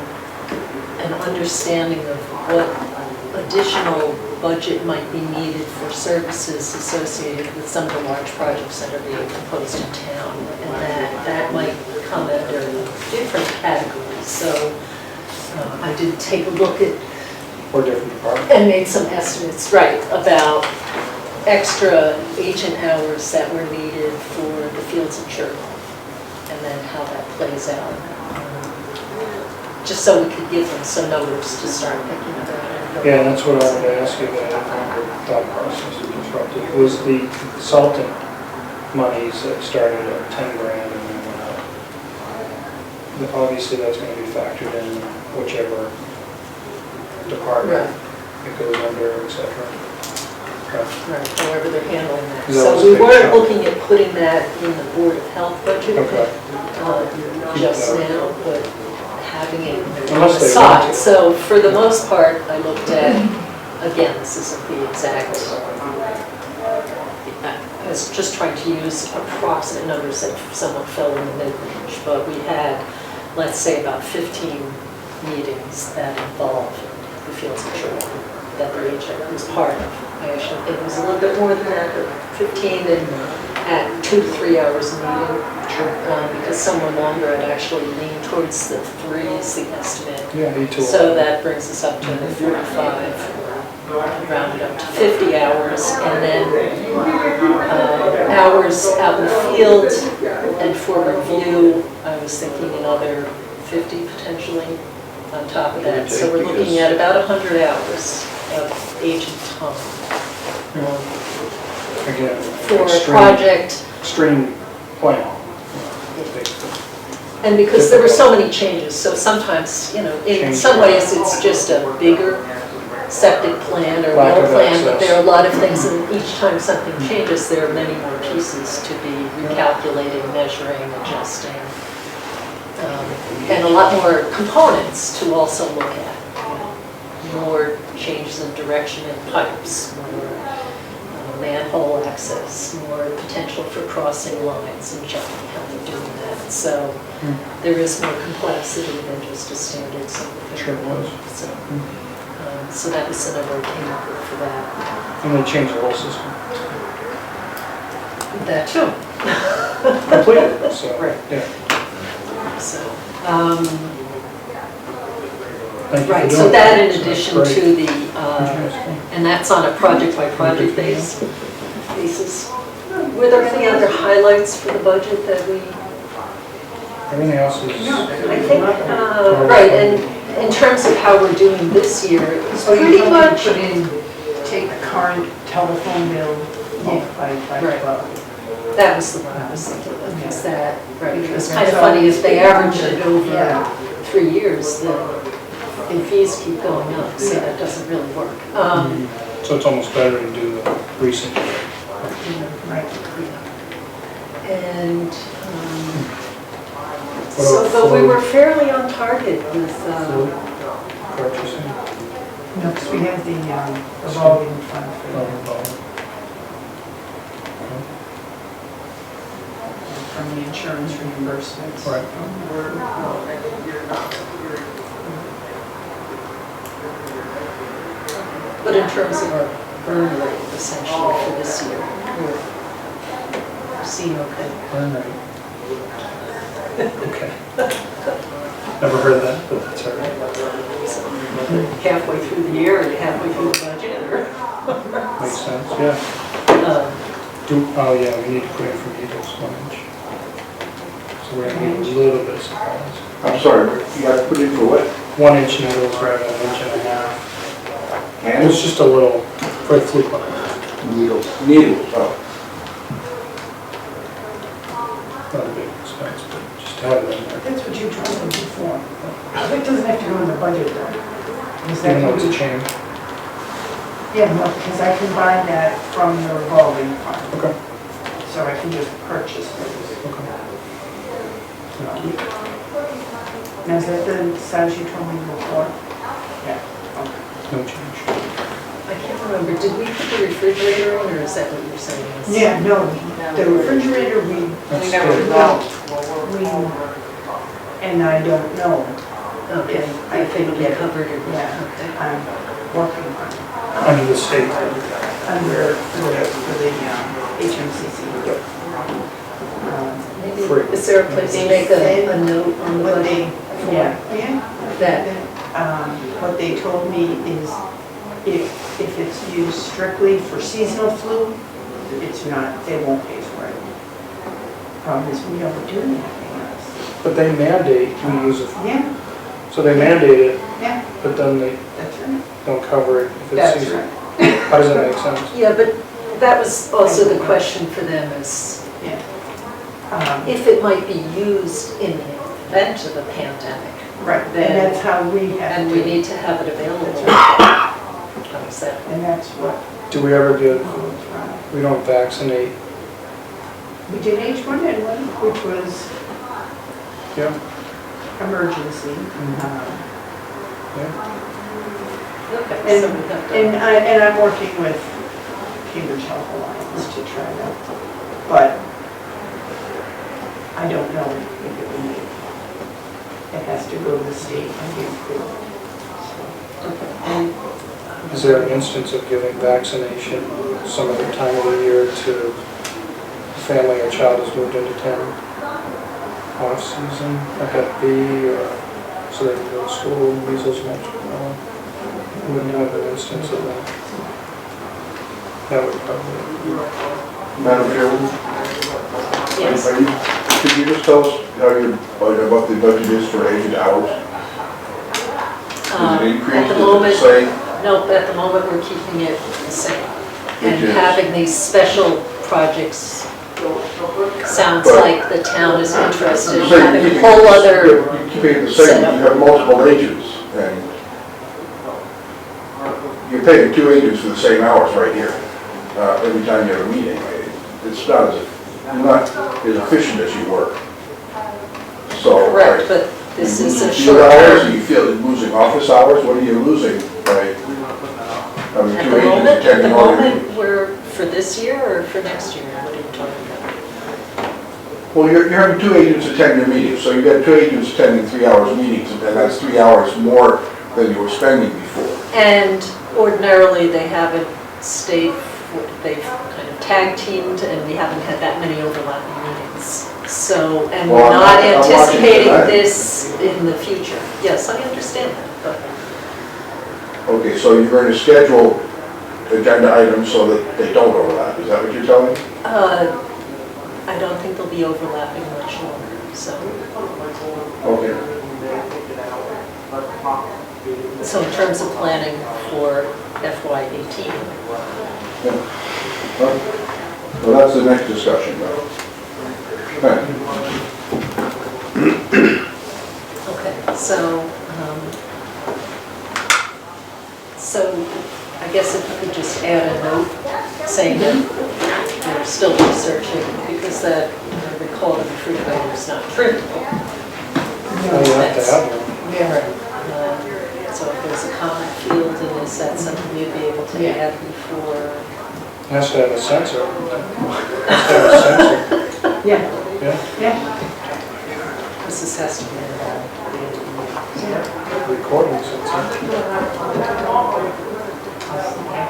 an understanding of what additional budget might be needed for services associated with some of the large projects that are being proposed in town, and that might come under different categories. So I did take a look at Or different departments. and made some estimates, right, about extra agent hours that were needed for the fields of Sherborn, and then how that plays out. Just so we could give them some numbers to start thinking about. Yeah, that's what I wanted to ask you, that I think your thought process was disrupted. Was the consultant monies that started at 10 grand and then went up? Obviously, that's going to be factored in whichever department it goes under, et cetera. Okay. Right, however they're handling that. That So was a we big weren't chunk. looking at putting that in the Board of Health budget Okay. just now, but having it on the Unless they want side. to. So for the most part, I looked at, again, this isn't the exact, I was just trying to use approximate numbers that somewhat fell in the mid-range, but we had, let's say, about 15 meetings that involved the fields of Sherborn that the agent was part of. I actually think it was a little bit more than that, but 15 and at 2 to 3 hours a meeting, because some were longer, I'd actually lean towards the 3 is the estimate. Yeah, me too. So that brings us up to the 45 rounded up to 50 hours, and then hours out in the field, and for review, I was thinking another 50 potentially on top of that. So we're looking at about 100 hours of agent time Again, for a extreme- project. Extreme plan. And because there were so many changes, so sometimes, you know, in some ways, it's just a bigger septic plan or Lack well of plan, but access. there are a lot of things, and each time something changes, there are many more pieces to be recalculating, measuring, adjusting. And a lot more components to also look at. More changes in direction in pipes, more manhole access, more potential for crossing lines and checking how they're doing that. So there is more complexity than just a standard single Sure family. was. So that was the number I came up with for that. And then change the whole system. That too. Completely, so, Right. yeah. So, Thank you for right, doing so that in So addition that's to great. the, and that's on a project-by-project basis. Were there any other highlights for the budget that we? Everything else is. I think, right, and in terms of how we're doing this year, it's So you pretty told me to much, put in, take the current telephone bill multiplied by Right. 12. that was the one I was thinking of, is that, right, it was Because kind of that's funny, all- if they average it over Yeah. 3 years, the fees keep going up, so that doesn't really work. So it's almost better to do the recent year. Right. And, What so, about but we for- were fairly on target with, Purchasing. No, because we have the revolving fund for that, from the insurance reimbursements. Right. but in terms of our burn rate essentially for this year, we're seeing okay. Burn rate. Okay. Never heard of that, but that's all right. So, halfway through the year, or halfway through the budget, or, Makes sense, yeah. Oh, yeah, we need to put in for Eagles 1 inch. So we're gonna need a little bit of supplies. I'm sorry, you got to put in for what? 1 inch needles rather than 1.5 inches. And It's just a little, for the flute line. needles, oh. Not a big expense, but just to have it in there. That's what you told me before. It doesn't have to go in the budget though. Is that Even though what it's a you- chain. Yeah, no, because I can buy that from the revolving fund, Okay. so I can just purchase those. Okay. Now, is that the size you told me before? Yeah, okay. No change. I can't remember, did we put the refrigerator in, or is that what you're saying? Yeah, no, the refrigerator, we, That's never good. and I don't know. Okay, I think it'll be covered, or, Yeah. okay. I'm working on it, Under the state. under, for the HMCC. Maybe, Free. is there a place to make a note on the What budget? they, yeah, That, what they told me is if it's used strictly for seasonal flu, it's not, they won't pay for it. Problem is, we don't do anything else. But they mandate we use it, Yeah, so they mandate it, yeah, but then they that's right. don't cover it if it's That's seasonal. right. How does that make sense? yeah, but that was also the question for them, is Yeah. if it might be used in the event of a pandemic, Right, and that's how we have and to. we need to have it available. That's How is that? And that's what Do we ever give, goes wrong. we don't vaccinate? We did H1N1, which was Yeah, emergency. yeah. Okay, And, so we have to. and I'm working with Cambridge Health Alliance to try that, but I don't know if it will make. It has to go to the state and be approved. And Is there an instance of giving vaccination some other time of the year to a family or child who's moved into town? Off season, a Hep B, or so they can go to school, measles, mumps, rubella? wouldn't have an instance of that. That would probably, Madam Chairman? Yes. Could you just tell us how about the budget is for agent hours? Is it increased, At the is it moment, the same? no, at the moment, we're keeping it the same. And Which is- having these special projects sounds But- like the town is interested in So you're having a keeping- whole other, You're keeping it the same, setup. you have multiple agents, and you're paying 2 agents for the same hours right here, every time you have a meeting. It's not as efficient as you work. So. correct, but this is a You short lose hours, term. you feel you're losing office hours, what are you losing by having At 2 the agents moment, at the attending all your moment, meetings? we're, for this year or for next year, what are you talking about? Well, you're having 2 agents attend your meetings, so you've got 2 agents attending 3 hours meetings, and that's 3 hours more than you were spending before. And ordinarily, they haven't stayed, they've kind of tag teamed, and we haven't had that many overlapping meetings. So, and we're Well, not I'm watching anticipating tonight. this in the future. Yes, I understand that, but Okay, so you're going to schedule agenda items so that they don't overlap, is that what you're telling me? I don't think they'll be overlapping much longer, so. Okay. So in terms of planning for FY18, Well, that's the next discussion, though. Right. okay, so, I guess if you could just add a note saying that we're still researching, because that, I recall the refrigerator is not printable. oh, you have to have one. Yeah. So if there's a comment field, and is that something you'd be able to Yeah. add before? It has to have a sensor. It has to have a sensor, Yeah, yeah. yeah. This has to be involved. Recording sensor.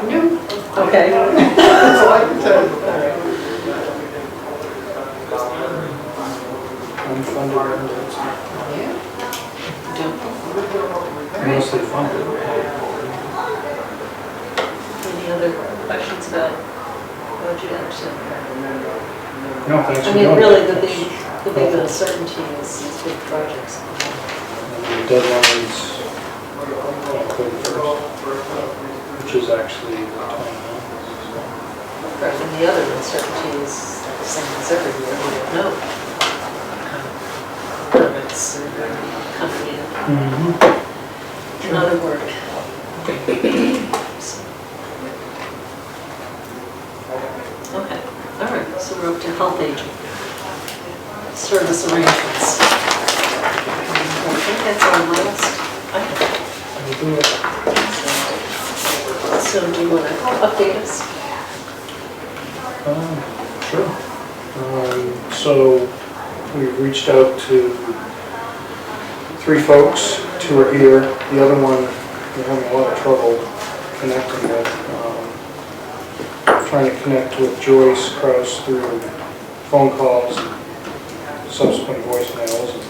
No. Okay. That's all I can tell you. Unfunded mandates. Unless they fund it. Any other questions about budget? No, thanks I for mean, doing really, that. the big uncertainty is these big projects. And the deadline is October 1st, which is actually the 29th. Right, and the other uncertainty is the same as every year, we don't know. what kind of Permits are going to be coming in, other work. So. Okay, all right, so we're up to health agent. Service arrangements. I think that's our last item. So do you want to update us? Sure. So we've reached out to 3 folks, 2 are here, the other one we're having a lot of trouble connecting with. Trying to connect with Joyce Kraus through phone calls, subsequent voicemails, and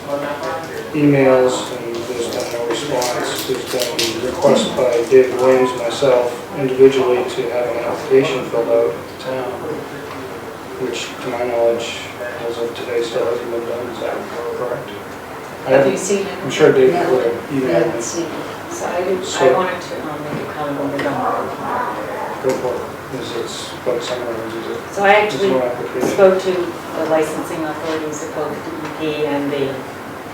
emails, and there's been no response. There's been a request by David Williams and myself individually to have an application filled out at the town, which to my knowledge, as of today, still hasn't been done. Is that correct? Have you seen it? I'm sure David would have I emailed haven't me. seen it. So I wanted to make a comment when we're done. Go for it. It's about summarizes it. So I There's actually no application. spoke to the licensing authorities at both DEP and the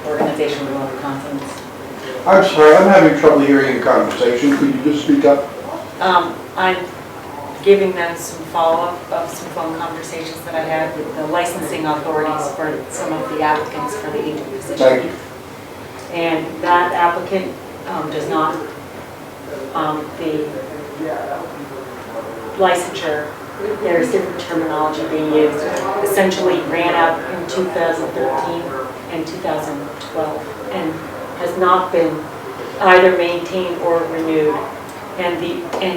Organization of Water Confidence. I'm sorry, I'm having trouble hearing your conversation, could you just speak up? I'm giving them some follow-up of some phone conversations that I had with the licensing authorities for some of the applicants for the agent position. Thank you. And that applicant does not, the licensure, there's different terminology being used, essentially ran out in 2013 and 2012 and has not been either maintained or renewed. And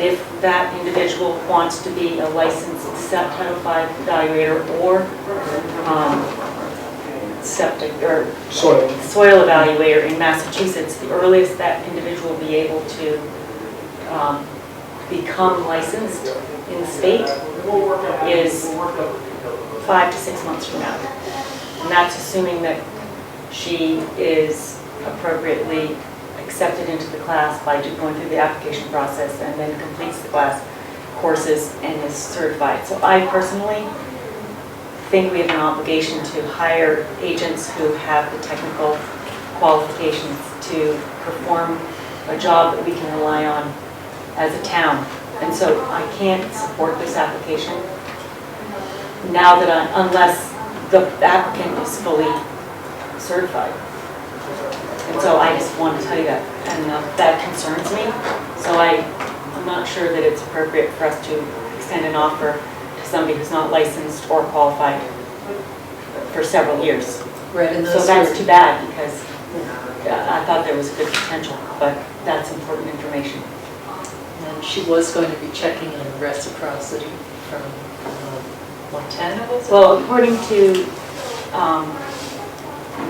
if that individual wants to be a licensed Title V evaluator or septic or Soil. soil evaluator in Massachusetts, the earliest that individual will be able to become licensed in the state is 5 to 6 months from now. And that's assuming that she is appropriately accepted into the class by going through the application process and then completes the class courses and is certified. So I personally think we have an obligation to hire agents who have the technical qualifications to perform a job that we can rely on as a town. And so I can't support this application now that unless the applicant is fully certified. And so I just want to tell you that, and that concerns me. So I'm not sure that it's appropriate for us to extend an offer to somebody who's not licensed or qualified for several years. Right, and So those that's were- too bad, because I thought there was good potential, but that's important information. And she was going to be checking on reciprocity from Montana, was it? Well, according to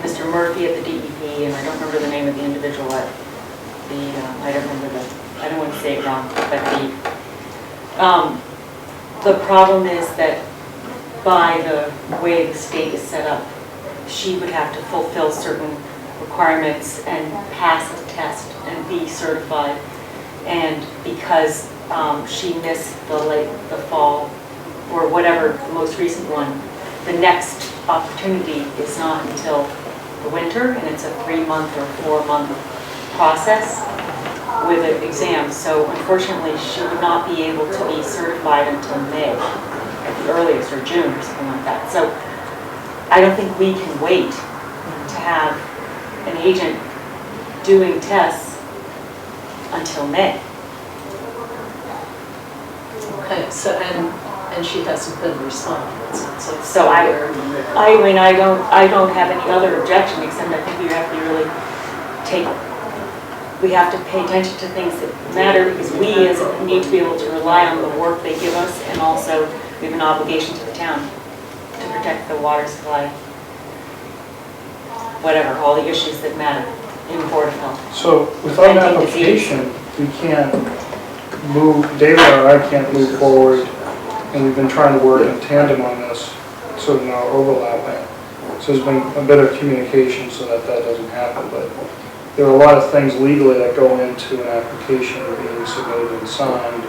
Mr. Murphy at the DEP, and I don't remember the name of the individual at I don't want to say it wrong, but the problem is that by the way the state is set up, she would have to fulfill certain requirements and pass the test and be certified. And because she missed the fall, or whatever, the most recent one, the next opportunity is not until the winter, and it's a 3-month or 4-month process with an exam. So unfortunately, she would not be able to be certified until May at the earliest, or June or something like that. So I don't think we can wait to have an agent doing tests until May. Okay, so, and she hasn't been responding, it sounds like. So I don't have any other objection, except I think we have to really we have to pay attention to things that matter, because we need to be able to rely on the work they give us, and also we have an obligation to the town to protect the water supply, whatever, all the issues that matter in Board of Health. So without an application, we can't move, David or I can't move forward, and we've been trying to work in tandem on this, so there's no overlapping. So there's been a bit of communication so that doesn't happen, but there are a lot of things legally that go into an application being submitted and signed.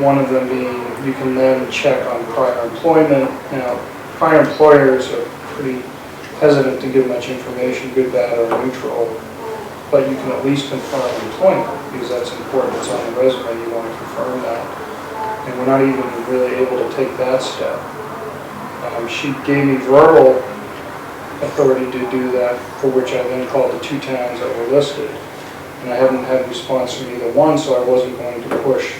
One of them being, you can then check on prior employment. Now, prior employers are pretty hesitant to give much information, good, bad, or neutral, but you can at least confirm employment, because that's important. It's on the resume, you want to confirm that. And we're not even really able to take that step. She gave me verbal authority to do that, for which I then called the 2 towns that were listed. And I haven't had a response from either one, so I wasn't going to push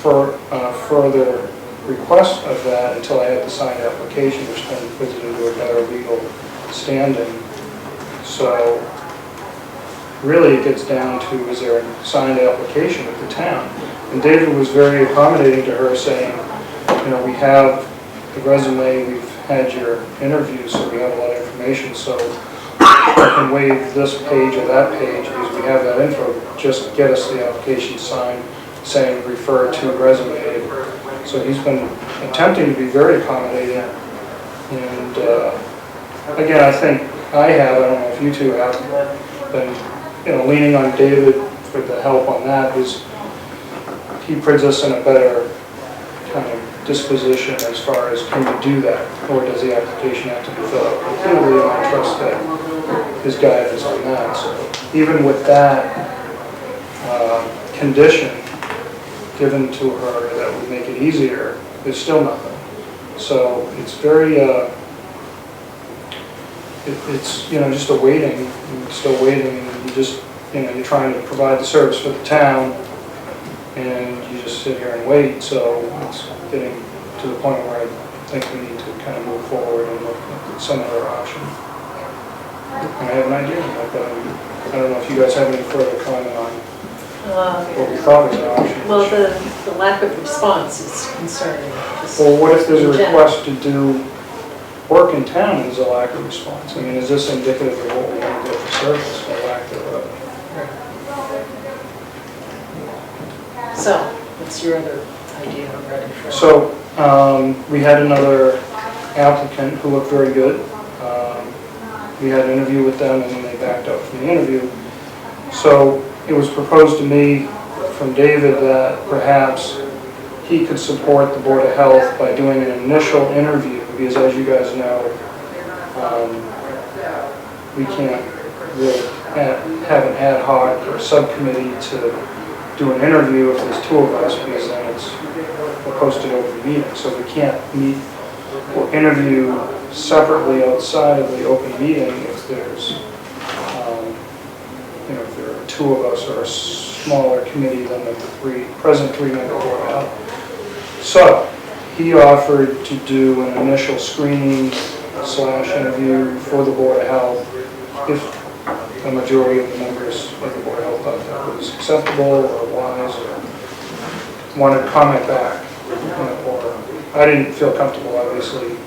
for further request of that until I had the signed application, which then puts it into a better legal standing. So really it gets down to, is there a signed application with the town? And David was very accommodating to her, saying, you know, we have the resume, we've had your interview, so we have a lot of information, so I can waive this page or that page because we have that info. Just get us the application signed saying refer to resume. So he's been attempting to be very accommodating. And again, I think I don't know if you two have, been leaning on David for the help on that, because he puts us in a better kind of disposition as far as, can you do that, or does the application have to be filled out? Clearly, I trust that his guidance on that. So even with that condition given to her that would make it easier, there's still nothing. So it's very, it's just a waiting, you're still waiting, and you just, you're trying to provide the service for the town, and you just sit here and wait. So it's getting to the point where I think we need to kind of move forward and look at some other option. And I have an idea, but I don't know if you guys have any further comment on what we thought was an option. Well, the lack of response is concerning. Well, what if there's a in general. request to do work in town and there's a lack of response? I mean, is this indicative of what we want to get for service, or lack thereof? So, what's your other idea? I'm ready for. So, we had another applicant who looked very good. We had an interview with them and then they backed out from the interview. So it was proposed to me from David that perhaps he could support the Board of Health by doing an initial interview, because as you guys know, we can't really have an ad hoc or subcommittee to do an interview if there's two of us, because then it's a posted open meeting. So we can't meet or interview separately outside of the open meeting if there's, if there are two of us or a smaller committee than the present three-member Board of Health. So he offered to do an initial screening / interview for the Board of Health if a majority of the members of the Board of Health thought that was acceptable or wise or wanted to comment back. Or I didn't feel comfortable, obviously,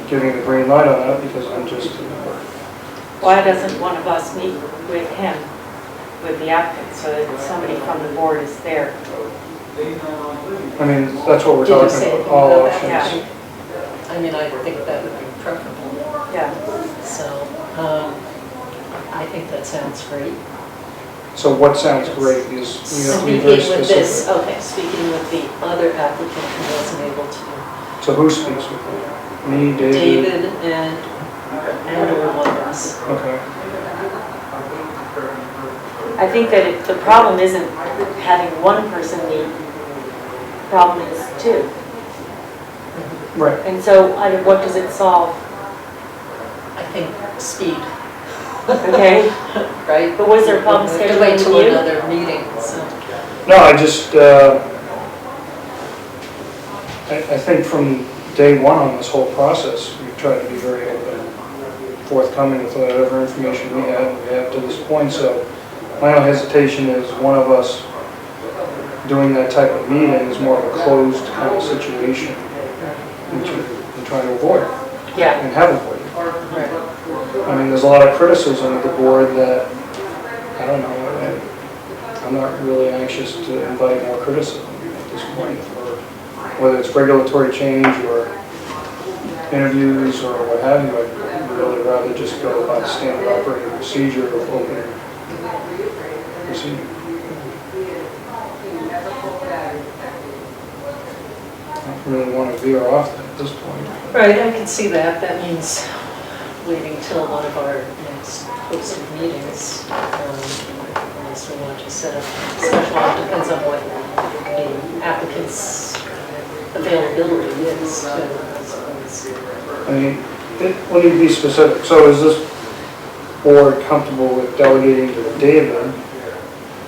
giving the green light on that because I'm just a member. Why doesn't one of us meet with him, with the applicant, so that somebody from the board is there? I mean, that's what we're Did you talking say about, anything all about that? options. I mean, I think that would be preferable. Yeah. So, I think that sounds great. So what sounds great is we have to be very Speaking with this, specific. okay, speaking with the other applicant who wasn't able to, So who speaks with me? Me, David? David and or one of us. Okay. I think that the problem isn't having one person meet, the problem is two. Right. And so, what does it solve? I think speed, Okay, right? but was there a problem We have to wait scheduling till with you? another meeting, so. No, I just, I think from day one on this whole process, we've tried to be very open, forthcoming with whatever information we have to this point. So my own hesitation is one of us doing that type of meeting is more of a closed kind of situation, which we're trying to avoid Yeah. and have avoided. Right. I mean, there's a lot of criticism of the board that, I don't know, I'm not really anxious to invite more criticism at this point, for whether it's regulatory change or interviews or what have you. I'd really rather just go by the standard operating procedure of open procedure. I don't really want to veer off that at this point. Right, I can see that. That means waiting till one of our next posted meetings. Unless we want to set up a special, it depends on what the applicant's availability is, too, I suppose. I mean, we need to be specific. So is this board comfortable with delegating to David,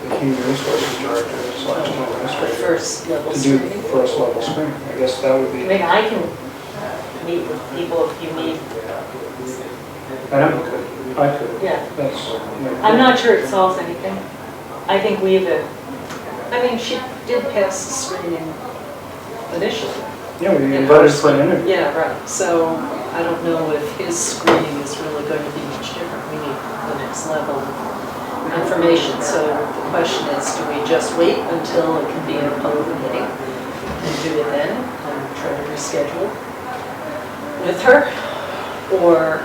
the Human Resources Director, / The administrator, first level to do screening. first level screening? I guess that would I be, mean, I can meet with people if you need, I know you could, I could. yeah. That's. I'm not sure it solves anything. I think we have a, I mean, she did pass the screening initially. Yeah, we invited for an interview. Yeah, right. So I don't know if his screening is really going to be much different. We need the next level of information. So the question is, do we just wait until it can be in a public meeting and do it then and try to reschedule with her? Or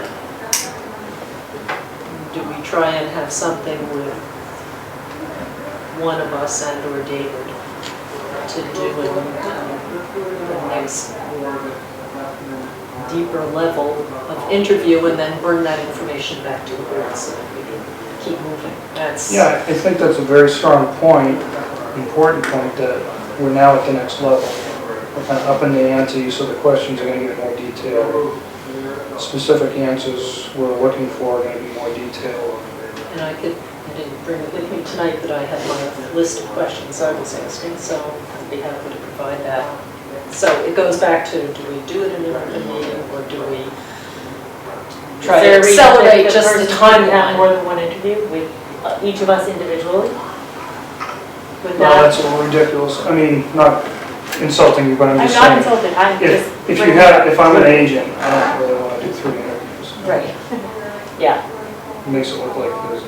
do we try and have something with one of us and or David to do in the next deeper level of interview and then bring that information back to the board so that we can keep moving? That's. Yeah, I think that's a very strong point, important point, that we're now at the next level. We're kind of up in the ante, so the questions are going to get more detailed. Specific answers we're looking for are going to be more detailed. And I didn't bring it with me tonight, but I had my list of questions I was asking, so I'd be happy to provide that. So it goes back to, do we do it in an open meeting, or do we try to accelerate just the Have timeline? more than one interview with each of us individually? Would Well, that, that's a little ridiculous. I mean, not insulting you, but I'm I'm just not saying. insulted, I'm just. If I'm an agent, I don't really want to do 3 interviews. Right. Yeah. It makes it look like there's a.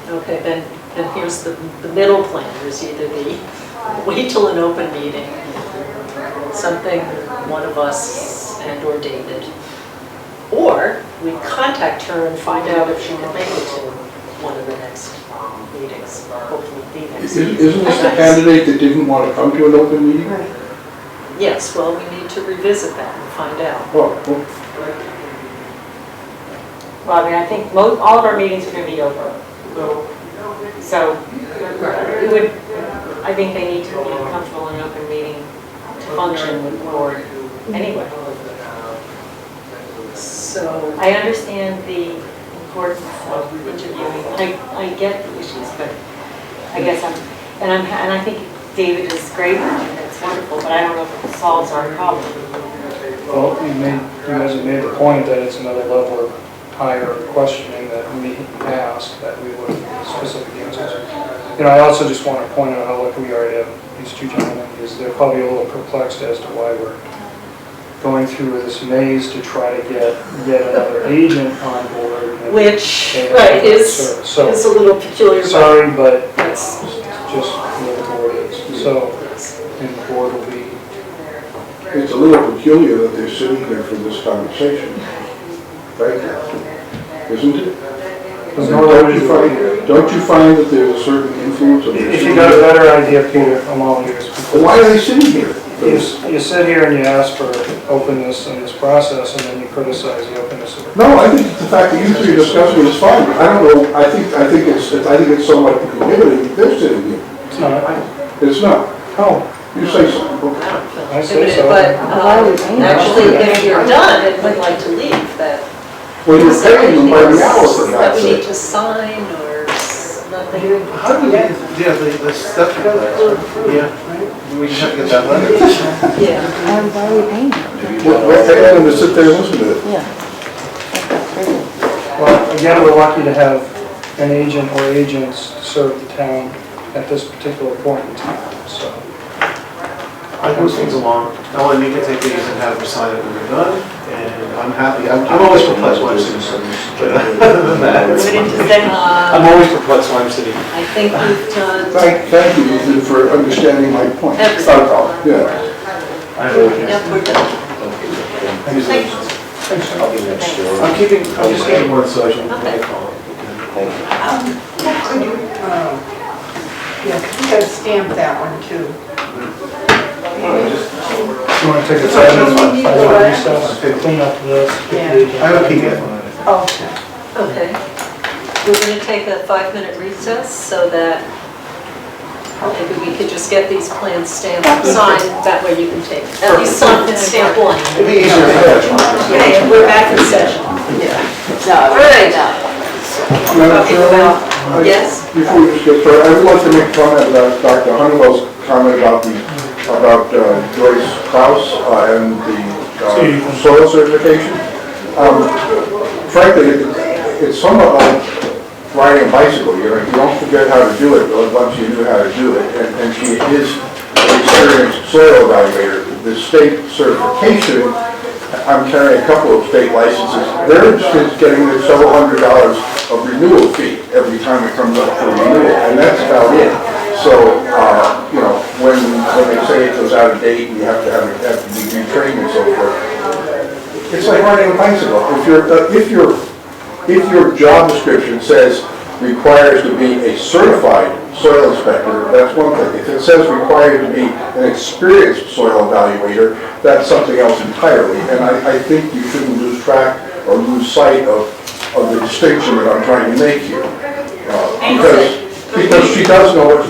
Okay, then and here's the middle plan, there's either the wait till an open meeting, something one of us and or David, or we contact her and find out if she can make it to one of the next meetings, hopefully the next. Isn't this the candidate that didn't want to come to an open meeting? Yes, well, we need to revisit that and find out. Oh, well, Well, I mean, I think all of our meetings are going to be over. So it would, I think they need to be comfortable in an open meeting to function with the board anyway. So, I understand the importance of interviewing. I get the issues, but I guess and I think David is great and it's wonderful, but I don't know if it solves our problem. Well, you guys have made the point that it's another level of higher questioning that we ask, that we would specific answers. You know, I also just want to point out how lucky we are to have these two gentlemen, because they're probably a little perplexed as to why we're going through this maze to try to get yet another agent on board. which, And- right, So, is a little peculiar. but sorry, but That's, just where the board is. So, and the board will be, it's a little peculiar that they're sitting here for this conversation. Right? Isn't it? there's no other way to do it. Don't you find that there's a certain influence of If you got a better idea, Peter, I'm all ears. Well, why are they sitting here? You sit here and you ask for openness in this process, and then you criticize the openness of it. No, I think the fact that you three are discussing is fine. I don't know, I think it's somewhat prohibitive that they're sitting here. It's not. It's not. How? You say so. I say so. but actually, if you're done and would like to leave, that. Well, you're is there paying them by the anything hour, for that God's we need sake. to sign or nothing? How do we, yeah, the stuff, yeah, we just have to get that letter. Yeah. Why are we paying them? We're paying them to sit there and listen to it. Yeah. Well, again, we're lucky to have an agent or agents serve the town at this particular point in time, so. I move things along. I'll let Nika take these and have them sign it when they're done, and I'm happy. I'm always perplexed when I'm sitting, but other than that, it's Put it to fine. them. I'm always perplexed when I'm sitting. I think we've done. Thank you, Ethan, for understanding my point. Everything. Yeah. Yep, we're done. Thank you. I'm just keeping one so I can Okay. call it. Could you, yeah, could you guys stamp that one too? You want to take a 5-minute recess, clean up this? get the agent. I have a PDF on it. Oh, Okay. We're going to take a 5-minute recess so that maybe we could just get these plans stamped, signed, that way you can take, at least some can stamp one. It'd be easier if I had one. Okay, and we're back in session. All right. Madam Okay, Chairman, well, yes? before we just get started, I would like to make a comment about Dr. Honeywell's comment about Joyce Klaus and the soil certification. Frankly, it's somewhat like riding a bicycle. You don't forget how to do it once you knew how to do it. And she is an experienced soil evaluator. The state certification, I'm carrying a couple of state licenses. They're just getting their several $100s of renewal fee every time it comes up for renewal, and that's about it. So, when they say it goes out of date and you have to be retrained and so forth, it's like riding a bicycle. If your job description says requires to be a certified soil inspector, that's one thing. If it says required to be an experienced soil evaluator, that's something else entirely. And I think you shouldn't lose track or lose sight of the distinction that I'm trying to make here. Because she does know what,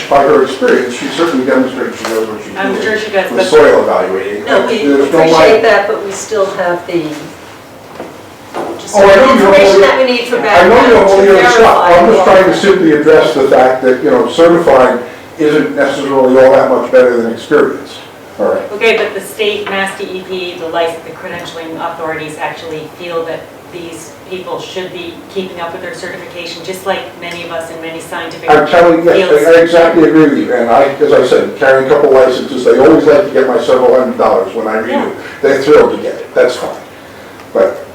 by her experience, she certainly demonstrates she knows what she's doing. I'm sure she does, With but- soil evaluating. No, we There's no appreciate way- that, but we still have the, just Oh, I know the you're information holding- that we need for I know background you're to holding other stuff. verify. I'm just trying to simply address the fact that, certified isn't necessarily all that much better than experienced. All right. Okay, but the state, Mass DEP, the credentialing authorities actually feel that these people should be keeping up with their certification, just like many of us in many scientific I'm telling you, fields. I exactly agree with you. And as I said, carrying a couple licenses, they always like to get my several $100s when I renew. Yeah. They're thrilled to get it. That's fine. But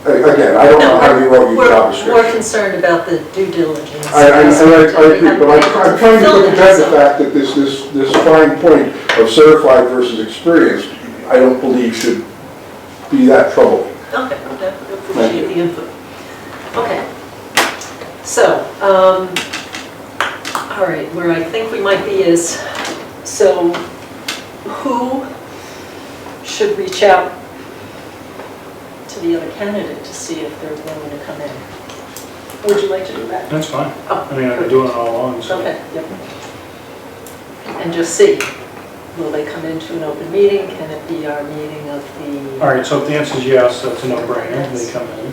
Again, I don't know how you wrote your job We're more description. concerned about the due diligence. I agree, but I'm haven't trying to fulfilled put it, to bed the so- fact that this fine point of certified versus experienced, I don't believe should be that troubling. Okay, I appreciate the input. Okay. So, all right, where I think we might be is, so who should reach out to the other candidate to see if they're willing to come in? Would you like to do that? That's fine. Oh, I mean, I've been doing it all along, so. Okay, yep. And just see, will they come into an open meeting? Can it be our meeting of the? All right, so if the answer is yes, that's a no-brainer, they come in.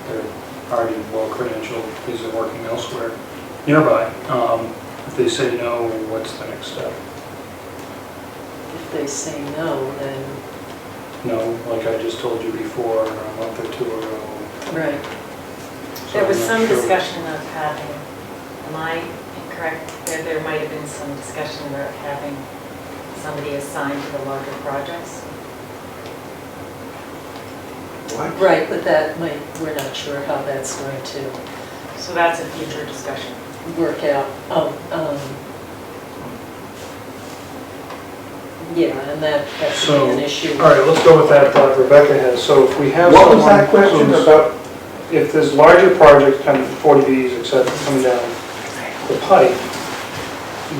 They're already well credentialed, these are working elsewhere nearby. If they say no, what's the next step? If they say no, then. No, like I just told you before, a month or two ago. Right. So There was I'm not some sure. discussion of having, am I incorrect? There might have been some discussion about having somebody assigned to the larger projects. What? Right, but that might, we're not sure how that's going to So that's a future discussion. work out. Yeah, and that should So, be an issue. all right, let's go with that thought Rebecca has. So if we have What someone. was that question who's- about? If there's larger projects coming, 40Bs, et cetera, coming down the pipe,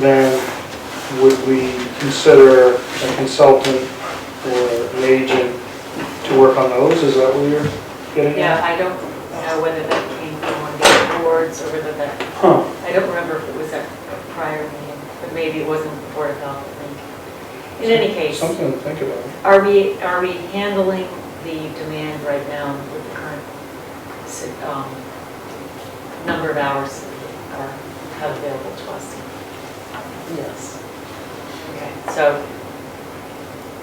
then would we consider a consultant or an agent to work on those? Is that what you're getting Yeah, at? I don't know whether that came from one of the boards or whether that, Huh. I don't remember if it was at a prior meeting, but maybe it wasn't the Board of Health, I think. In any case, Something to think about. are we handling the demand right now with the current number of hours that are have available to us? Yes. Okay, so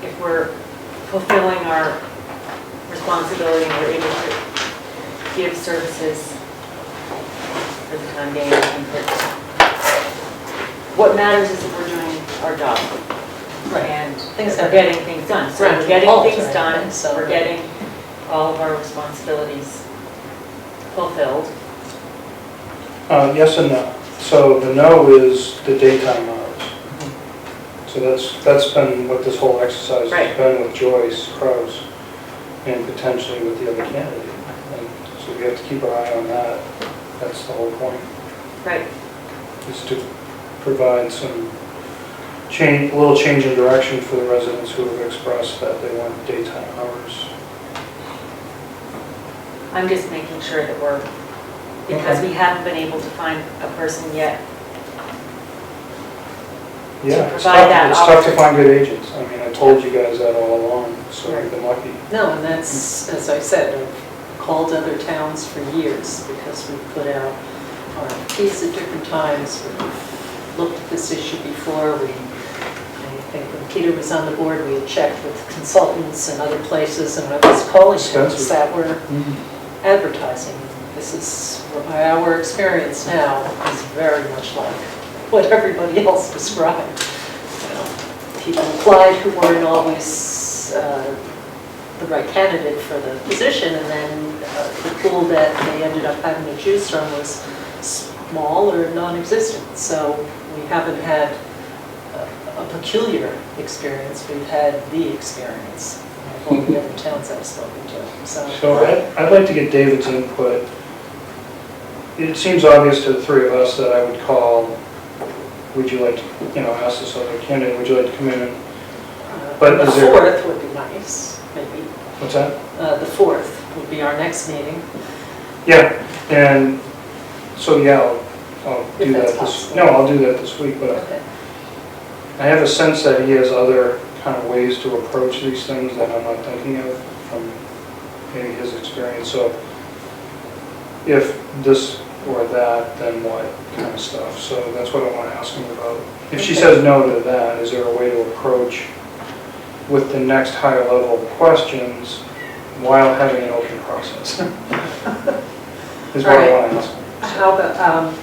if we're fulfilling our responsibility and we're able to give services for the time being, what matters is that we're doing our job. Right. And Things we're have- getting things done. So Right, we're getting halt, things right, done, so- we're getting all of our responsibilities fulfilled. Yes and no. So the no is the daytime hours. So that's been what this whole exercise has Right. been with Joyce Kraus and potentially with the other candidate. And so we have to keep our eye on that. That's the whole point, Right. is to provide some change, a little change in direction for the residents who have expressed that they want daytime hours. I'm just making sure that we're, because Okay. we haven't been able to find a person yet. Yeah, it's provide that tough, it's tough to option. find good agents. I mean, I told you guys that all along, so Right. we've been lucky. No, and that's, as I said, I've called other towns for years because we put out RFPs at different times. We've looked at this issue before. I think when Peter was on the board, we had checked with consultants and other places, and I was calling towns Expensive. that were advertising. This is, our experience now is very much like what everybody else described. You know, people applied who weren't always the right candidate for the position, and then the pool that they ended up having to choose from was small or non-existent. So we haven't had a peculiar experience, we've had the experience of all the other towns I've spoken to, so. So I'd like to get David's input. It seems obvious to the three of us that I would call, would you like to, ask this other candidate, would you like to come in? But The is there- 4th would be nice, maybe. What's that? The 4th would be our next meeting. Yeah, and so, yeah, I'll If do that's that this, possible. no, I'll do that this week, but Okay. I have a sense that he has other kind of ways to approach these things that I'm not thinking of from maybe his experience. So if this or that, then what kind of stuff? So that's what I want to ask him about. If she Okay. says no to that, is there a way to approach with the next higher level questions while having an open process? Is what I All right. want to ask him. How about,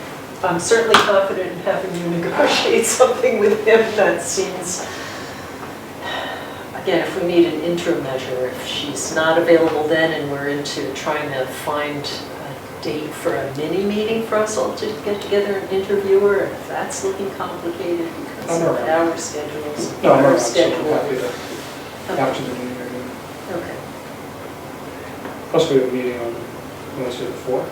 I'm certainly confident in having you negotiate something with him that seems, again, if we need an interim measure, if she's not available then and we're into trying to find a date for a mini meeting for us all to get together and interview her, if that's looking complicated because I'm of around. our schedules, No, I'm her not so schedule. happy to, Okay. after the meeting, Okay. plus we have a meeting on Wednesday the 4th.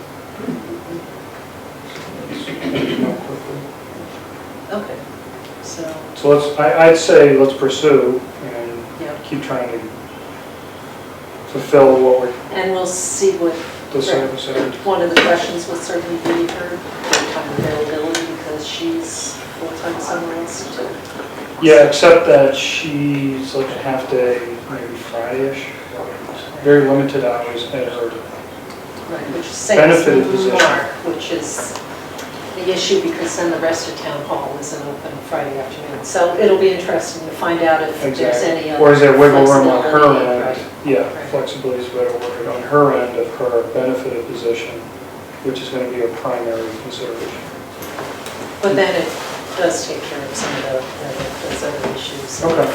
Okay, so, So let's, I'd say let's pursue and yeah, keep trying to fulfill what we're, and we'll see what, the service area. one of the questions will certainly be her full-time availability because she's full-time somewhere else too. Yeah, except that she's like a half day, maybe Friday-ish, very limited hours at her. Right, which is same Benefited as position. Mark, which is the issue because then the rest of town hall isn't open Friday afternoon. So it'll be interesting to find out if there's any Exactly. Or is there wiggle room on her flexibility, end? right. Yeah, Right. flexibility is a better word, on her end of her benefited position, which is going to be a primary consideration. But then it does take care of some of those other issues. Okay.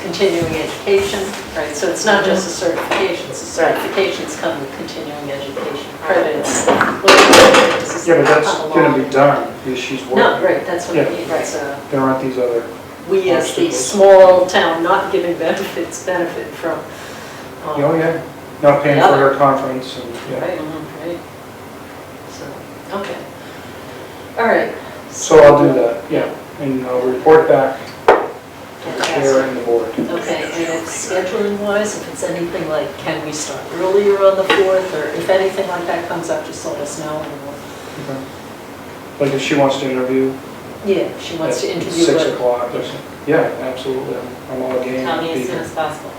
Continuing education, right, so it's not just the certifications, the certifications come with continuing education credits. Yeah, but that's going to be done, because she's working. No, right, that's what I Yeah. mean, it's There aren't these other, we as the obstacles. small town not giving benefits benefit from. oh yeah, not paying for her conference and, yeah. Right, right. So, okay. All right. So I'll do that, yeah, and I'll report back to the chair and the board. Okay, and if scheduling wise, if it's anything like, can we start earlier on the 4th, or if anything like that comes up, just let us know. And we'll, Okay. Like if she wants to interview yeah, if she wants to at interview. 6 but- o'clock or something. Yeah, absolutely, I'm all game. Tell to me be as soon here. as possible.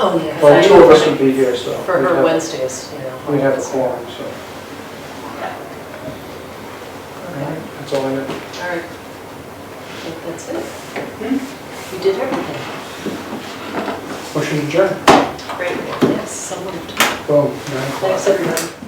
Oh, yeah. Well, I two of know us would be here, so. For we'd her have- Wednesdays, you know. We'd have a quorum, so. Okay, That's all I got. all right. I think that's it. We did everything. Motion adjourned. Great. Yes, so moved. Boom, 9 o'clock. Thanks, everyone.